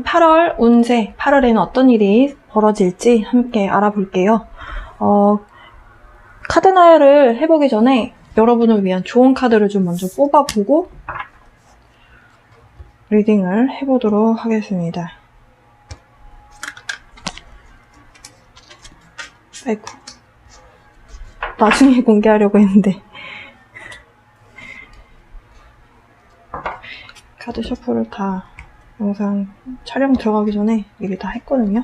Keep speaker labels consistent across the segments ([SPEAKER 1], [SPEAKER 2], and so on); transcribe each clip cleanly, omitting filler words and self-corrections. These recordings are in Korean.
[SPEAKER 1] 8월 운세, 8월에는 어떤 일이 벌어질지 함께 알아볼게요. 카드 나열을 해보기 전에 여러분을 위한 좋은 카드를 좀 먼저 뽑아보고 리딩을 해보도록 하겠습니다. 아이고, 나중에 공개하려고 했는데 카드 셔플을 다 영상 촬영 들어가기 전에 미리 다 했거든요.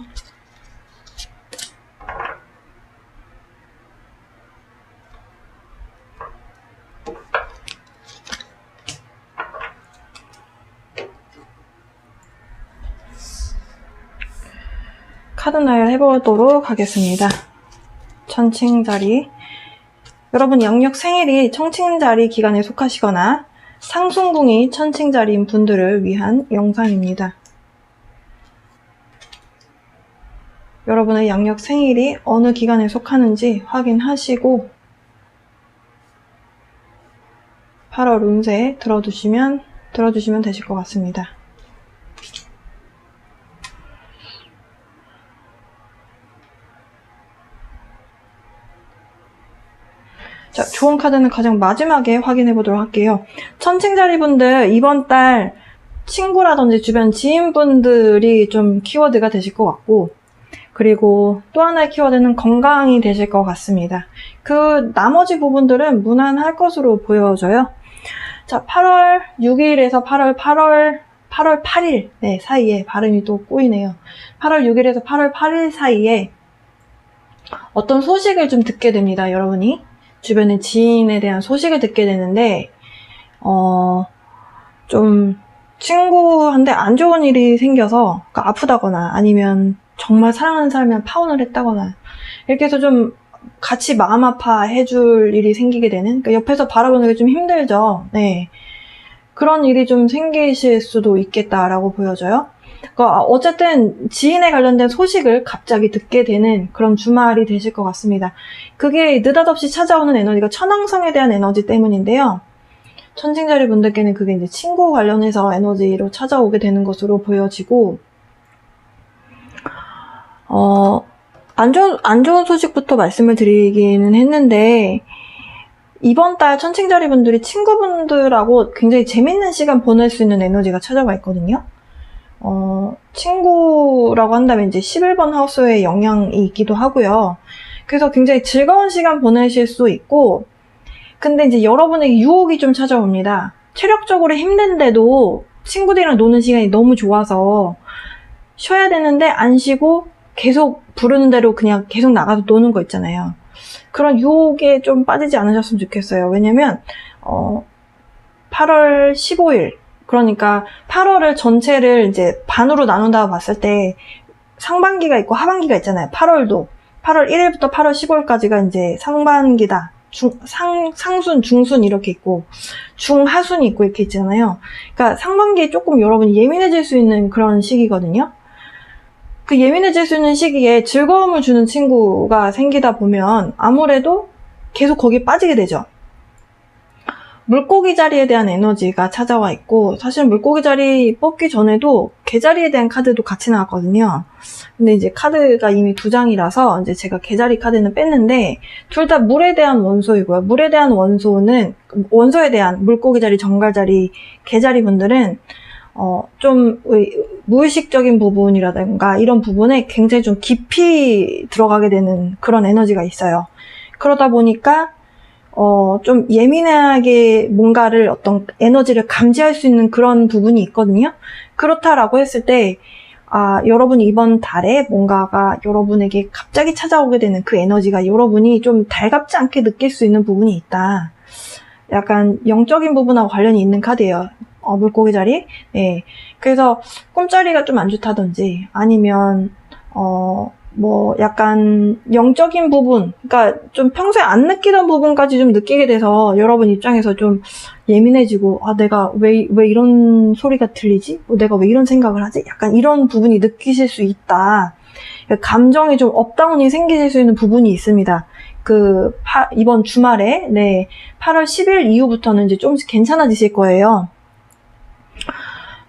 [SPEAKER 1] 카드 나열 해보도록 하겠습니다. 천칭자리. 여러분 양력 생일이 천칭자리 기간에 속하시거나 상순궁이 천칭자리인 분들을 위한 영상입니다. 여러분의 양력 생일이 어느 기간에 속하는지 확인하시고 8월 운세 들어주시면 되실 것 같습니다. 자, 좋은 카드는 가장 마지막에 확인해 보도록 할게요. 천칭자리 분들 이번 달 친구라든지 주변 지인분들이 좀 키워드가 되실 것 같고, 그리고 또 하나의 키워드는 건강이 되실 것 같습니다. 그 나머지 부분들은 무난할 것으로 보여져요. 자, 8월 6일에서 8월 8일 네, 사이에 발음이 또 꼬이네요. 8월 6일에서 8월 8일 사이에 어떤 소식을 좀 듣게 됩니다. 여러분이 주변의 지인에 대한 소식을 듣게 되는데 좀 친구한테 안 좋은 일이 생겨서, 그러니까 아프다거나 아니면 정말 사랑하는 사람이랑 파혼을 했다거나 이렇게 해서 좀 같이 마음 아파해줄 일이 생기게 되는, 그러니까 옆에서 바라보는 게 좀 힘들죠. 네, 그런 일이 좀 생기실 수도 있겠다라고 보여져요. 그러니까 어쨌든 지인에 관련된 소식을 갑자기 듣게 되는 그런 주말이 되실 것 같습니다. 그게 느닷없이 찾아오는 에너지가 천왕성에 대한 에너지 때문인데요. 천칭자리 분들께는 그게 이제 친구 관련해서 에너지로 찾아오게 되는 것으로 보여지고, 안 좋은 소식부터 말씀을 드리기는 했는데, 이번 달 천칭자리 분들이 친구분들하고 굉장히 재밌는 시간 보낼 수 있는 에너지가 찾아와 있거든요. 친구라고 한다면 이제 11번 하우스의 영향이 있기도 하고요. 그래서 굉장히 즐거운 시간 보내실 수 있고, 근데 이제 여러분에게 유혹이 좀 찾아옵니다. 체력적으로 힘든데도 친구들이랑 노는 시간이 너무 좋아서 쉬어야 되는데 안 쉬고 계속 부르는 대로 그냥 계속 나가서 노는 거 있잖아요. 그런 유혹에 좀 빠지지 않으셨으면 좋겠어요. 왜냐면 8월 15일, 그러니까 8월을 전체를 이제 반으로 나눈다고 봤을 때 상반기가 있고 하반기가 있잖아요. 8월도 8월 1일부터 8월 15일까지가 이제 상반기다. 상순, 중순 이렇게 있고 중하순이 있고 이렇게 있잖아요. 그러니까 상반기에 조금 여러분이 예민해질 수 있는 그런 시기거든요. 그 예민해질 수 있는 시기에 즐거움을 주는 친구가 생기다 보면 아무래도 계속 거기에 빠지게 되죠. 물고기 자리에 대한 에너지가 찾아와 있고, 사실 물고기 자리 뽑기 전에도 개자리에 대한 카드도 같이 나왔거든요. 근데 이제 카드가 이미 2장이라서 이제 제가 개자리 카드는 뺐는데, 둘 다 물에 대한 원소이고요. 물에 대한 원소는, 원소에 대한 물고기 자리, 정갈 자리, 개자리 분들은 좀 무의식적인 부분이라든가 이런 부분에 굉장히 좀 깊이 들어가게 되는 그런 에너지가 있어요. 그러다 보니까 좀 예민하게 뭔가를 어떤 에너지를 감지할 수 있는 그런 부분이 있거든요. 그렇다라고 했을 때, 여러분이 이번 달에 뭔가가 여러분에게 갑자기 찾아오게 되는 그 에너지가 여러분이 좀 달갑지 않게 느낄 수 있는 부분이 있다. 약간 영적인 부분하고 관련이 있는 카드예요. 물고기 자리. 네. 그래서 꿈자리가 좀 안 좋다든지 아니면 뭐 약간 영적인 부분, 그러니까 좀 평소에 안 느끼던 부분까지 좀 느끼게 돼서 여러분 입장에서 좀 예민해지고, 내가 왜 이런 소리가 들리지? 내가 왜 이런 생각을 하지? 약간 이런 부분이 느끼실 수 있다. 감정이 좀 업다운이 생기실 수 있는 부분이 있습니다. 이번 주말에, 네, 8월 10일 이후부터는 이제 조금씩 괜찮아지실 거예요.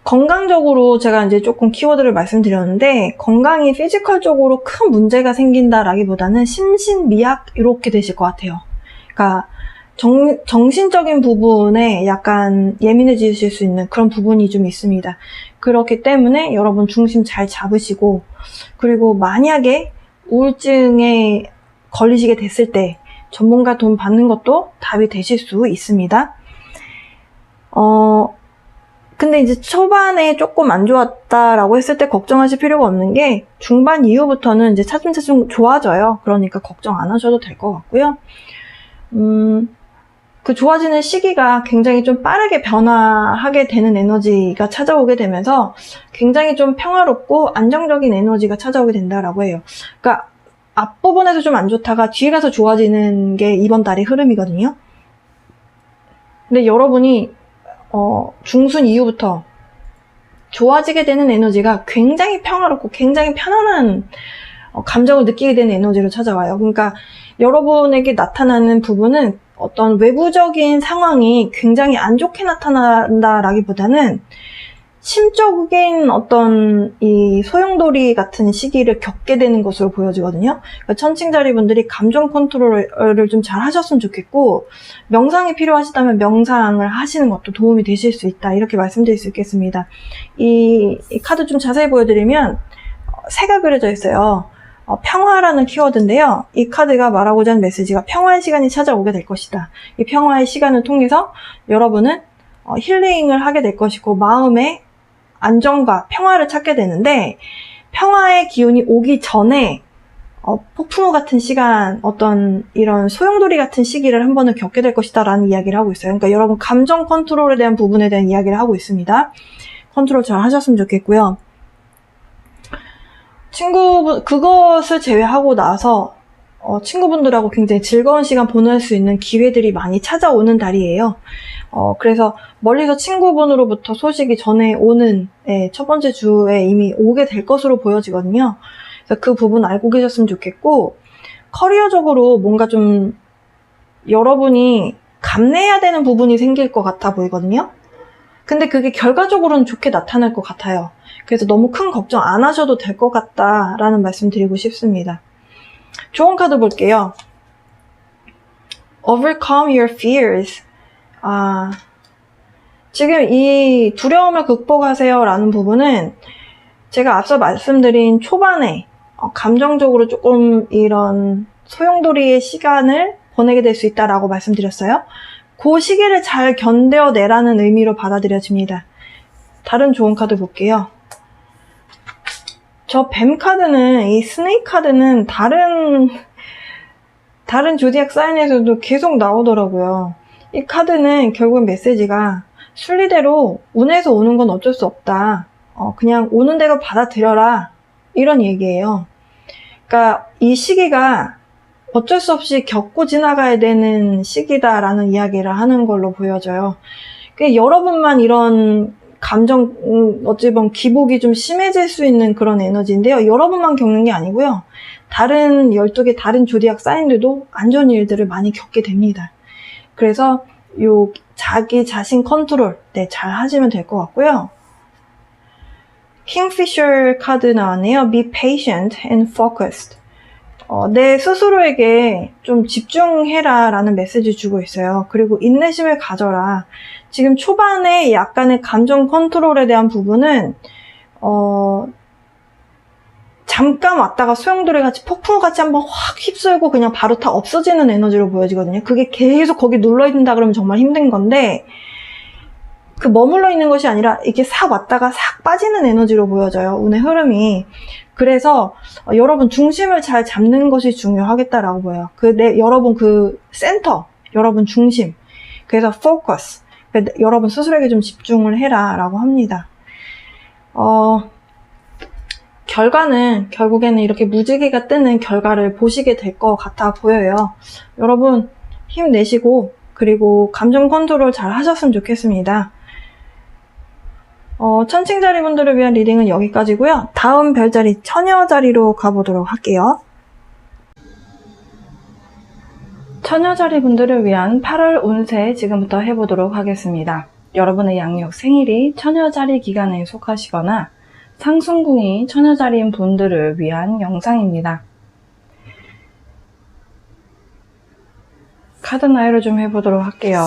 [SPEAKER 1] 건강적으로 제가 이제 조금 키워드를 말씀드렸는데, 건강이 피지컬적으로 큰 문제가 생긴다라기보다는 심신미약 이렇게 되실 것 같아요. 그러니까 정신적인 부분에 약간 예민해지실 수 있는 그런 부분이 좀 있습니다. 그렇기 때문에 여러분 중심 잘 잡으시고, 그리고 만약에 우울증에 걸리시게 됐을 때 전문가 도움 받는 것도 답이 되실 수 있습니다. 근데 이제 초반에 조금 안 좋았다라고 했을 때 걱정하실 필요가 없는 게, 중반 이후부터는 이제 차츰차츰 좋아져요. 그러니까 걱정 안 하셔도 될 것 같고요. 그 좋아지는 시기가 굉장히 좀 빠르게 변화하게 되는 에너지가 찾아오게 되면서 굉장히 좀 평화롭고 안정적인 에너지가 찾아오게 된다라고 해요. 그러니까 앞부분에서 좀 안 좋다가 뒤에 가서 좋아지는 게 이번 달의 흐름이거든요. 근데 여러분이 중순 이후부터 좋아지게 되는 에너지가 굉장히 평화롭고 굉장히 편안한 감정을 느끼게 되는 에너지로 찾아와요. 그러니까 여러분에게 나타나는 부분은 어떤 외부적인 상황이 굉장히 안 좋게 나타난다라기보다는 심적인 어떤 이 소용돌이 같은 시기를 겪게 되는 것으로 보여지거든요. 그러니까 천칭자리 분들이 감정 컨트롤을 좀 잘 하셨으면 좋겠고, 명상이 필요하시다면 명상을 하시는 것도 도움이 되실 수 있다, 이렇게 말씀드릴 수 있겠습니다. 이 카드 좀 자세히 보여드리면 새가 그려져 있어요. 평화라는 키워드인데요. 이 카드가 말하고자 하는 메시지가 평화의 시간이 찾아오게 될 것이다. 이 평화의 시간을 통해서 여러분은 힐링을 하게 될 것이고, 마음의 안정과 평화를 찾게 되는데, 평화의 기운이 오기 전에 폭풍우 같은 시간, 어떤 이런 소용돌이 같은 시기를 한 번을 겪게 될 것이다 라는 이야기를 하고 있어요. 그러니까 여러분 감정 컨트롤에 대한 부분에 대한 이야기를 하고 있습니다. 컨트롤 잘 하셨으면 좋겠고요. 그것을 제외하고 나서 친구분들하고 굉장히 즐거운 시간 보낼 수 있는 기회들이 많이 찾아오는 달이에요. 그래서 멀리서 친구분으로부터 소식이 전해 오는 첫 번째 주에 이미 오게 될 것으로 보여지거든요. 그래서 그 부분 알고 계셨으면 좋겠고, 커리어적으로 뭔가 좀 여러분이 감내해야 되는 부분이 생길 것 같아 보이거든요. 근데 그게 결과적으로는 좋게 나타날 것 같아요. 그래서 너무 큰 걱정 안 하셔도 될 것 같다라는 말씀 드리고 싶습니다. 좋은 카드 볼게요. Overcome your fears. 지금 이 두려움을 극복하세요 라는 부분은 제가 앞서 말씀드린 초반에 감정적으로 조금 이런 소용돌이의 시간을 보내게 될 수 있다라고 말씀드렸어요. 그 시기를 잘 견뎌내라는 의미로 받아들여집니다. 다른 좋은 카드 볼게요. 저 뱀 카드는, 이 스네이크 카드는 다른 조디악 사인에서도 계속 나오더라고요. 이 카드는 결국 메시지가 순리대로 운에서 오는 건 어쩔 수 없다. 그냥 오는 대로 받아들여라. 이런 얘기예요. 그러니까 이 시기가 어쩔 수 없이 겪고 지나가야 되는 시기다라는 이야기를 하는 걸로 보여져요. 여러분만 이런 감정, 어찌 보면 기복이 좀 심해질 수 있는 그런 에너지인데요. 여러분만 겪는 게 아니고요. 다른 12개 다른 조디악 사인들도 안 좋은 일들을 많이 겪게 됩니다. 그래서 자기 자신 컨트롤, 잘 하시면 될 것 같고요. 킹피셔 카드 나왔네요. Be patient and focused. 내 스스로에게 좀 집중해라 라는 메시지 주고 있어요. 그리고 인내심을 가져라. 지금 초반에 약간의 감정 컨트롤에 대한 부분은 잠깐 왔다가 소용돌이 같이 폭풍우 같이 한번 확 휩쓸고 그냥 바로 다 없어지는 에너지로 보여지거든요. 그게 계속 거기 눌러있는다 그러면 정말 힘든 건데, 그 머물러 있는 것이 아니라 이렇게 싹 왔다가 싹 빠지는 에너지로 보여져요. 운의 흐름이. 그래서 여러분 중심을 잘 잡는 것이 중요하겠다라고 보여요. 여러분 그 센터, 여러분 중심. 그래서 focus. 여러분 스스로에게 좀 집중을 해라 라고 합니다. 결과는 결국에는 이렇게 무지개가 뜨는 결과를 보시게 될 것 같아 보여요. 여러분 힘내시고, 그리고 감정 컨트롤 잘 하셨으면 좋겠습니다. 천칭자리 분들을 위한 리딩은 여기까지고요. 다음 별자리 처녀자리로 가보도록 할게요. 처녀자리 분들을 위한 8월 운세 지금부터 해보도록 하겠습니다. 여러분의 양력 생일이 처녀자리 기간에 속하시거나 상순궁이 처녀자리인 분들을 위한 영상입니다. 카드 나열을 좀 해보도록 할게요.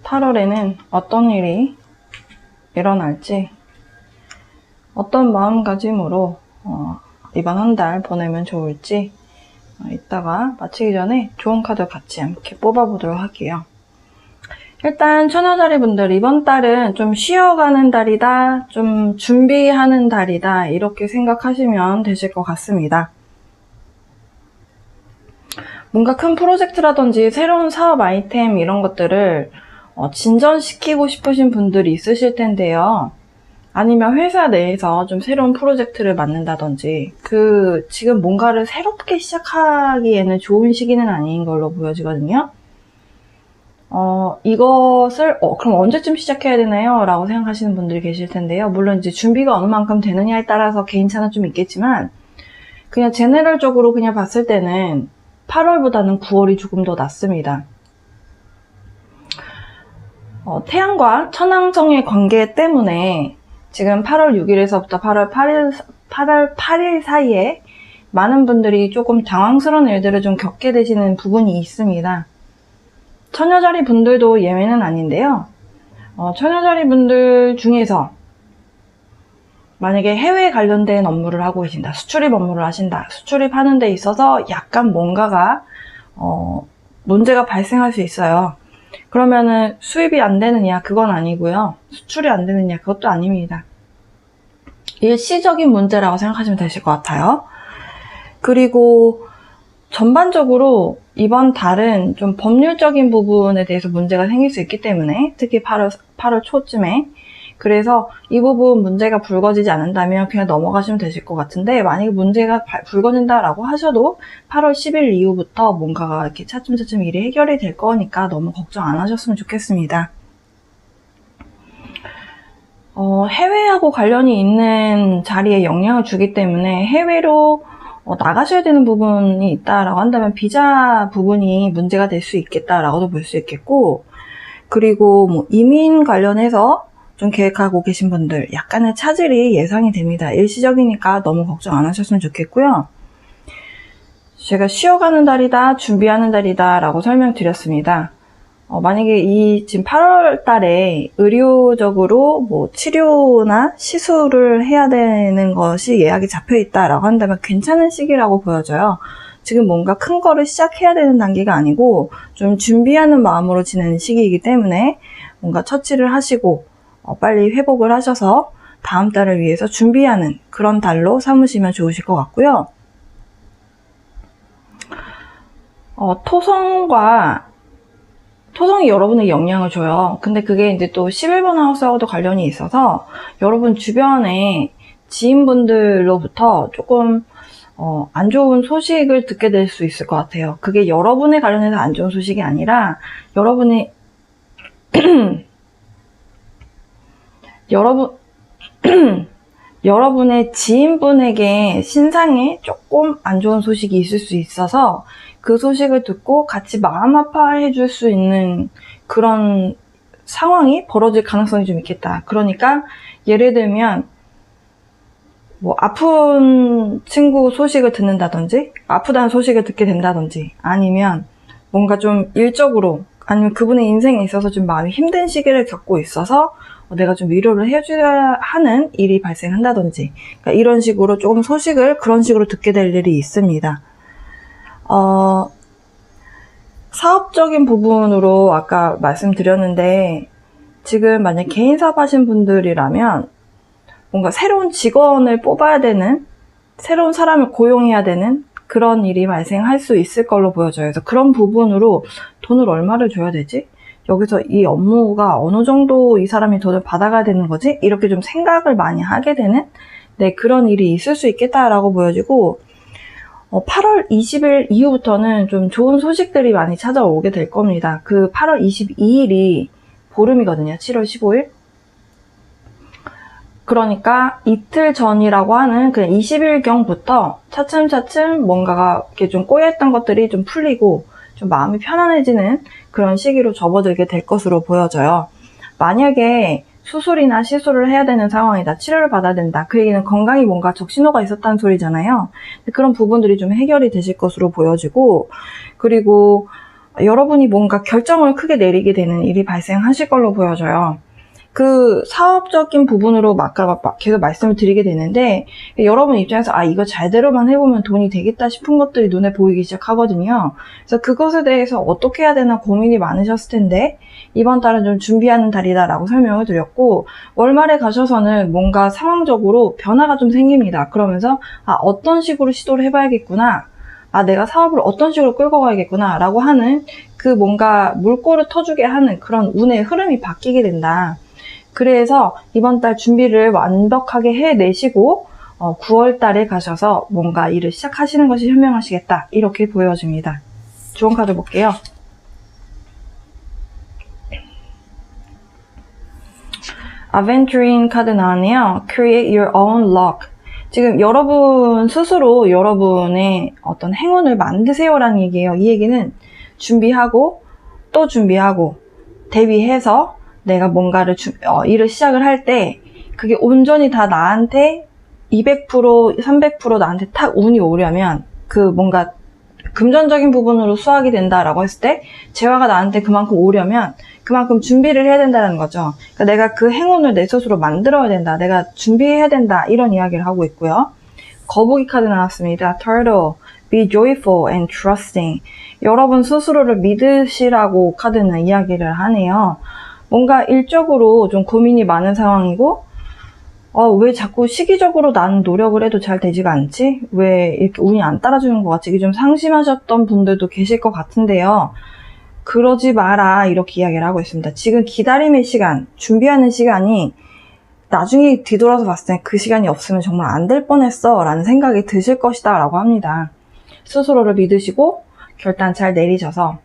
[SPEAKER 1] (8월에는) 어떤 일이 일어날지, 어떤 마음가짐으로 이번 한 달 보내면 좋을지 이따가 마치기 전에 좋은 카드 같이 함께 뽑아보도록 할게요. 일단 처녀자리 분들, 이번 달은 좀 쉬어가는 달이다, 좀 준비하는 달이다, 이렇게 생각하시면 되실 것 같습니다. 뭔가 큰 프로젝트라든지 새로운 사업 아이템 이런 것들을 진전시키고 싶으신 분들이 있으실 텐데요. 아니면 회사 내에서 좀 새로운 프로젝트를 맡는다든지, 지금 뭔가를 새롭게 시작하기에는 좋은 시기는 아닌 걸로 보여지거든요. 이것을 그럼 언제쯤 시작해야 되나요? 라고 생각하시는 분들이 계실 텐데요. 물론 이제 준비가 어느 만큼 되느냐에 따라서 개인차는 좀 있겠지만, 그냥 제너럴적으로 그냥 봤을 때는 8월보다는 9월이 조금 더 낫습니다. 태양과 천왕성의 관계 때문에 지금 8월 6일에서부터 8월 8일 사이에 많은 분들이 조금 당황스러운 일들을 좀 겪게 되시는 부분이 있습니다. 처녀자리 분들도 예외는 아닌데요. 처녀자리 분들 중에서 만약에 해외 관련된 업무를 하고 계신다, 수출입 업무를 하신다, 수출입하는 데 있어서 약간 뭔가가 문제가 발생할 수 있어요. 그러면은 수입이 안 되느냐, 그건 아니고요. 수출이 안 되느냐, 그것도 아닙니다. 일시적인 문제라고 생각하시면 되실 것 같아요. 그리고 전반적으로 이번 달은 좀 법률적인 부분에 대해서 문제가 생길 수 있기 때문에, 특히 8월 초쯤에, 그래서 이 부분 문제가 불거지지 않는다면 그냥 넘어가시면 되실 것 같은데, 만약에 문제가 불거진다라고 하셔도 8월 10일 이후부터 뭔가가 이렇게 차츰차츰 일이 해결이 될 거니까 너무 걱정 안 하셨으면 좋겠습니다. 해외하고 관련이 있는 자리에 영향을 주기 때문에 해외로 나가셔야 되는 부분이 있다라고 한다면 비자 부분이 문제가 될 수 있겠다라고도 볼 수 있겠고, 그리고 뭐 이민 관련해서 좀 계획하고 계신 분들 약간의 차질이 예상이 됩니다. 일시적이니까 너무 걱정 안 하셨으면 좋겠고요. 제가 쉬어가는 달이다, 준비하는 달이다 라고 설명드렸습니다. 만약에 지금 8월 달에 의료적으로 뭐 치료나 시술을 해야 되는 것이 예약이 잡혀 있다라고 한다면 괜찮은 시기라고 보여져요. 지금 뭔가 큰 거를 시작해야 되는 단계가 아니고 좀 준비하는 마음으로 지내는 시기이기 때문에 뭔가 처치를 하시고 빨리 회복을 하셔서 다음 달을 위해서 준비하는 그런 달로 삼으시면 좋으실 것 같고요. 토성이 여러분에게 영향을 줘요. 근데 그게 이제 또 11번 하우스하고도 관련이 있어서 여러분 주변에 지인분들로부터 조금 안 좋은 소식을 듣게 될 수 있을 것 같아요. 그게 여러분에 관련해서 안 좋은 소식이 아니라 여러분의 지인분에게 신상에 조금 안 좋은 소식이 있을 수 있어서 그 소식을 듣고 같이 마음 아파해 줄 수 있는 그런 상황이 벌어질 가능성이 좀 있겠다. 그러니까 예를 들면 뭐 아픈 친구 소식을 듣는다든지, 아프다는 소식을 듣게 된다든지, 아니면 뭔가 좀 일적으로, 아니면 그분의 인생에 있어서 좀 마음이 힘든 시기를 겪고 있어서 내가 좀 위로를 해줘야 하는 일이 발생한다든지, 그러니까 이런 식으로 조금 소식을 그런 식으로 듣게 될 일이 있습니다. 사업적인 부분으로 아까 말씀드렸는데, 지금 만약 개인 사업 하신 분들이라면 뭔가 새로운 직원을 뽑아야 되는, 새로운 사람을 고용해야 되는 그런 일이 발생할 수 있을 걸로 보여져요. 그래서 그런 부분으로 돈을 얼마를 줘야 되지? 여기서 이 업무가 어느 정도 이 사람이 돈을 받아가야 되는 거지? 이렇게 좀 생각을 많이 하게 되는 그런 일이 있을 수 있겠다라고 보여지고, 8월 20일 이후부터는 좀 좋은 소식들이 많이 찾아오게 될 겁니다. 그 8월 22일이 보름이거든요. 7월 15일. 그러니까 이틀 전이라고 하는 그냥 20일경부터 차츰차츰 뭔가가 이렇게 좀 꼬여있던 것들이 좀 풀리고 좀 마음이 편안해지는 그런 시기로 접어들게 될 것으로 보여져요. 만약에 수술이나 시술을 해야 되는 상황이다, 치료를 받아야 된다, 그 얘기는 건강이 뭔가 적신호가 있었다는 소리잖아요. 그런 부분들이 좀 해결이 되실 것으로 보여지고, 그리고 여러분이 뭔가 결정을 크게 내리게 되는 일이 발생하실 걸로 보여져요. 그 사업적인 부분으로 아까 계속 말씀을 드리게 되는데, 여러분 입장에서 이거 잘대로만 해보면 돈이 되겠다 싶은 것들이 눈에 보이기 시작하거든요. 그래서 그것에 대해서 어떻게 해야 되나 고민이 많으셨을 텐데, 이번 달은 좀 준비하는 달이다라고 설명을 드렸고, 월말에 가셔서는 뭔가 상황적으로 변화가 좀 생깁니다. 그러면서 어떤 식으로 시도를 해봐야겠구나, 내가 사업을 어떤 식으로 끌고 가야겠구나 라고 하는 그 뭔가 물꼬를 터주게 하는 그런 운의 흐름이 바뀌게 된다. 그래서 이번 달 준비를 완벽하게 해내시고 9월 달에 가셔서 뭔가 일을 시작하시는 것이 현명하시겠다, 이렇게 보여집니다. 좋은 카드 볼게요. Aventurine 카드 나왔네요. Create your own luck. 지금 여러분 스스로 여러분의 어떤 행운을 만드세요라는 얘기예요. 이 얘기는 준비하고 또 준비하고 대비해서 내가 뭔가를 일을 시작을 할 때 그게 온전히 다 나한테 200%, 300% 나한테 탁 운이 오려면, 그 뭔가 금전적인 부분으로 수확이 된다라고 했을 때 재화가 나한테 그만큼 오려면 그만큼 준비를 해야 된다는 거죠. 그러니까 내가 그 행운을 내 스스로 만들어야 된다, 내가 준비해야 된다, 이런 이야기를 하고 있고요. 거북이 카드 나왔습니다. Turtle, be joyful and trusting. 여러분 스스로를 믿으시라고 카드는 이야기를 하네요. 뭔가 일적으로 좀 고민이 많은 상황이고, 왜 자꾸 시기적으로 나는 노력을 해도 잘 되지가 않지? 왜 이렇게 운이 안 따라주는 것 같지? 이게 좀 상심하셨던 분들도 계실 것 같은데요. 그러지 마라, 이렇게 이야기를 하고 있습니다. 지금 기다림의 시간, 준비하는 시간이 나중에 뒤돌아서 봤을 때 그 시간이 없으면 정말 안 될 뻔했어 라는 생각이 드실 것이다 라고 합니다. 스스로를 믿으시고 결단 잘 내리셔서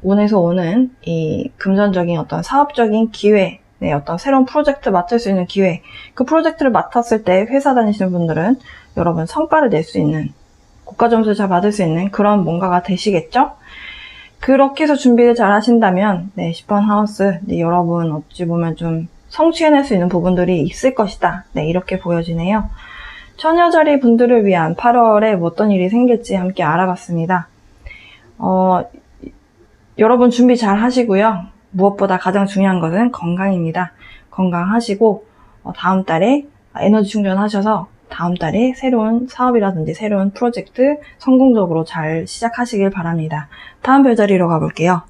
[SPEAKER 1] 운에서 오는 이 금전적인 어떤 사업적인 기회, 어떤 새로운 프로젝트 맡을 수 있는 기회, 그 프로젝트를 맡았을 때 회사 다니시는 분들은 여러분 성과를 낼 수 있는, 고가 점수를 잘 받을 수 있는 그런 뭔가가 되시겠죠? 그렇게 해서 준비를 잘 하신다면 10번 하우스, 여러분 어찌 보면 좀 성취해낼 수 있는 부분들이 있을 것이다, 이렇게 보여지네요. 처녀자리 분들을 위한 8월에 어떤 일이 생길지 함께 알아봤습니다. 여러분 준비 잘 하시고요. 무엇보다 가장 중요한 것은 건강입니다. 건강하시고 다음 달에 에너지 충전하셔서 다음 달에 새로운 사업이라든지 새로운 프로젝트 성공적으로 잘 시작하시길 바랍니다. 다음 별자리로 가볼게요.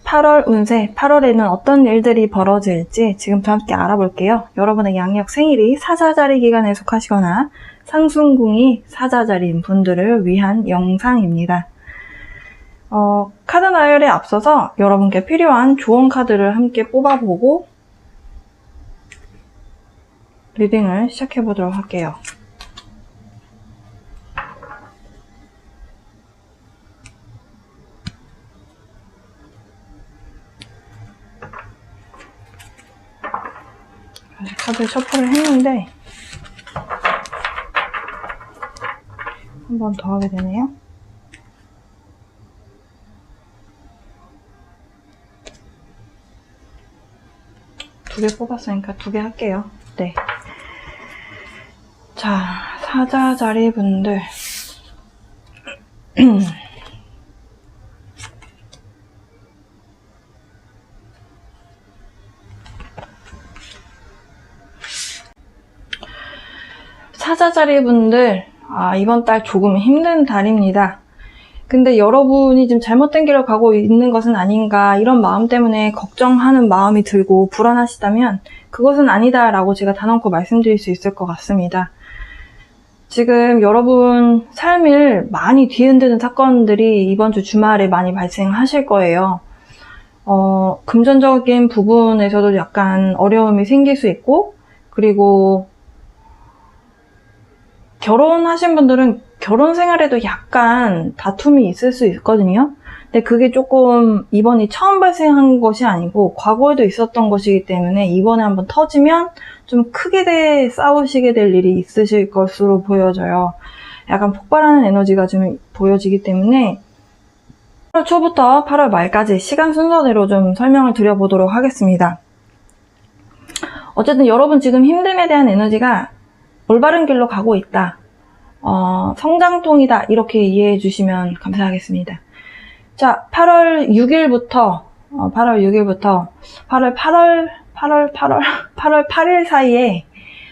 [SPEAKER 1] 8월 운세, 8월에는 어떤 일들이 벌어질지 지금부터 함께 알아볼게요. 여러분의 양력 생일이 사자자리 기간에 속하시거나 상순궁이 사자자리인 분들을 위한 영상입니다. 카드 나열에 앞서서 여러분께 필요한 좋은 카드를 함께 뽑아보고 리딩을 시작해보도록 할게요. 다시 카드 셔플을 했는데 한 번 더 하게 되네요. 두 개 뽑았으니까 2개 할게요. 네. 자, 사자자리 분들. 사자자리 분들, 이번 달 조금 힘든 달입니다. 근데 여러분이 지금 잘못된 길을 가고 있는 것은 아닌가, 이런 마음 때문에 걱정하는 마음이 들고 불안하시다면 그것은 아니다라고 제가 단언코 말씀드릴 수 있을 것 같습니다. 지금 여러분 삶을 많이 뒤흔드는 사건들이 이번 주 주말에 많이 발생하실 거예요. 금전적인 부분에서도 약간 어려움이 생길 수 있고, 그리고 결혼하신 분들은 결혼 생활에도 약간 다툼이 있을 수 있거든요. 근데 그게 조금 이번이 처음 발생한 것이 아니고 과거에도 있었던 것이기 때문에 이번에 한번 터지면 좀 크게 싸우시게 될 일이 있으실 것으로 보여져요. 약간 폭발하는 에너지가 좀 보여지기 때문에 8월 초부터 8월 말까지 시간 순서대로 좀 설명을 드려보도록 하겠습니다. 어쨌든 여러분 지금 힘듦에 대한 에너지가 올바른 길로 가고 있다. 성장통이다. 이렇게 이해해 주시면 감사하겠습니다. 자, 8월 6일부터 8월 8일 사이에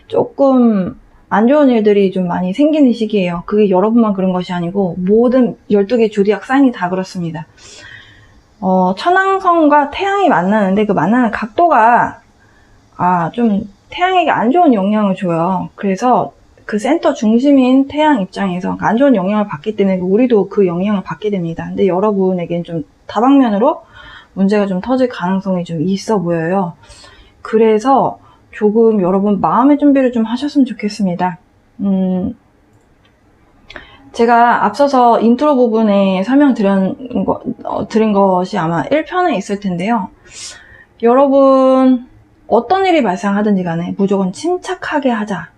[SPEAKER 1] 조금 안 좋은 일들이 좀 많이 생기는 시기예요. 그게 여러분만 그런 것이 아니고 모든 12개 조디악 사인이 다 그렇습니다. 천왕성과 태양이 만나는데 그 만나는 각도가 좀 태양에게 안 좋은 영향을 줘요. 그래서 그 센터 중심인 태양 입장에서 안 좋은 영향을 받기 때문에 우리도 그 영향을 받게 됩니다. 근데 여러분에게는 좀 다방면으로 문제가 좀 터질 가능성이 좀 있어 보여요. 그래서 조금 여러분 마음의 준비를 좀 하셨으면 좋겠습니다. 제가 앞서서 인트로 부분에 드린 것이 아마 1편에 있을 텐데요. 여러분 어떤 일이 발생하든지 간에 무조건 침착하게 하자.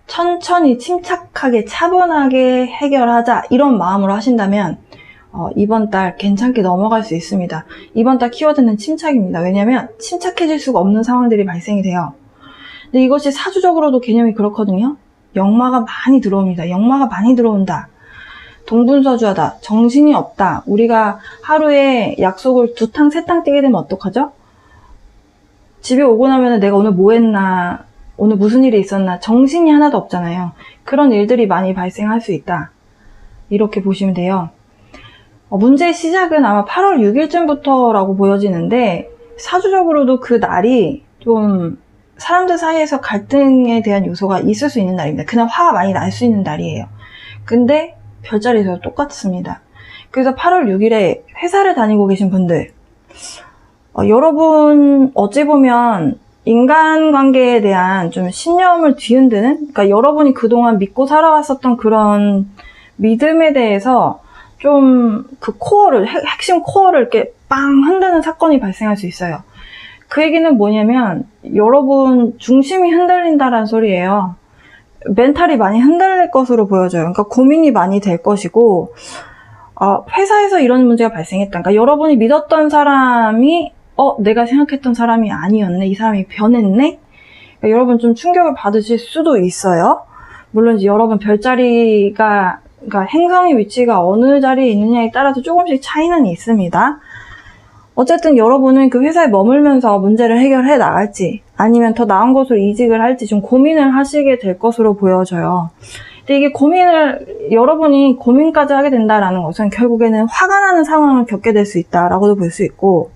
[SPEAKER 1] 천천히 침착하게 차분하게 해결하자. 이런 마음으로 하신다면 이번 달 괜찮게 넘어갈 수 있습니다. 이번 달 키워드는 침착입니다. 왜냐하면 침착해질 수가 없는 상황들이 발생이 돼요. 근데 이것이 사주적으로도 개념이 그렇거든요. 역마가 많이 들어옵니다. 역마가 많이 들어온다. 동분서주하다. 정신이 없다. 우리가 하루에 약속을 2탕, 3탕 뛰게 되면 어떡하죠? 집에 오고 나면 내가 오늘 뭐 했나, 오늘 무슨 일이 있었나, 정신이 하나도 없잖아요. 그런 일들이 많이 발생할 수 있다. 이렇게 보시면 돼요. 문제의 시작은 아마 8월 6일쯤부터라고 보여지는데 사주적으로도 그 날이 좀 사람들 사이에서 갈등에 대한 요소가 있을 수 있는 날입니다. 그냥 화가 많이 날 수 있는 날이에요. 근데 별자리에서 똑같습니다. 그래서 8월 6일에 회사를 다니고 계신 분들 여러분 어찌 보면 인간관계에 대한 좀 신념을 뒤흔드는, 그러니까 여러분이 그동안 믿고 살아왔었던 그런 믿음에 대해서 좀 그 코어를, 핵심 코어를 이렇게 빵 흔드는 사건이 발생할 수 있어요. 그 얘기는 뭐냐면 여러분 중심이 흔들린다라는 소리예요. 멘탈이 많이 흔들릴 것으로 보여져요. 그러니까 고민이 많이 될 것이고, 회사에서 이런 문제가 발생했다. 그러니까 여러분이 믿었던 사람이 내가 생각했던 사람이 아니었네. 이 사람이 변했네. 그러니까 여러분 좀 충격을 받으실 수도 있어요. 물론 이제 여러분 별자리가, 그러니까 행성의 위치가 어느 자리에 있느냐에 따라서 조금씩 차이는 있습니다. 어쨌든 여러분은 그 회사에 머물면서 문제를 해결해 나갈지 아니면 더 나은 곳으로 이직을 할지 좀 고민을 하시게 될 것으로 보여져요. 근데 이게 여러분이 고민까지 하게 된다라는 것은 결국에는 화가 나는 상황을 겪게 될 수 있다라고도 볼 수 있고,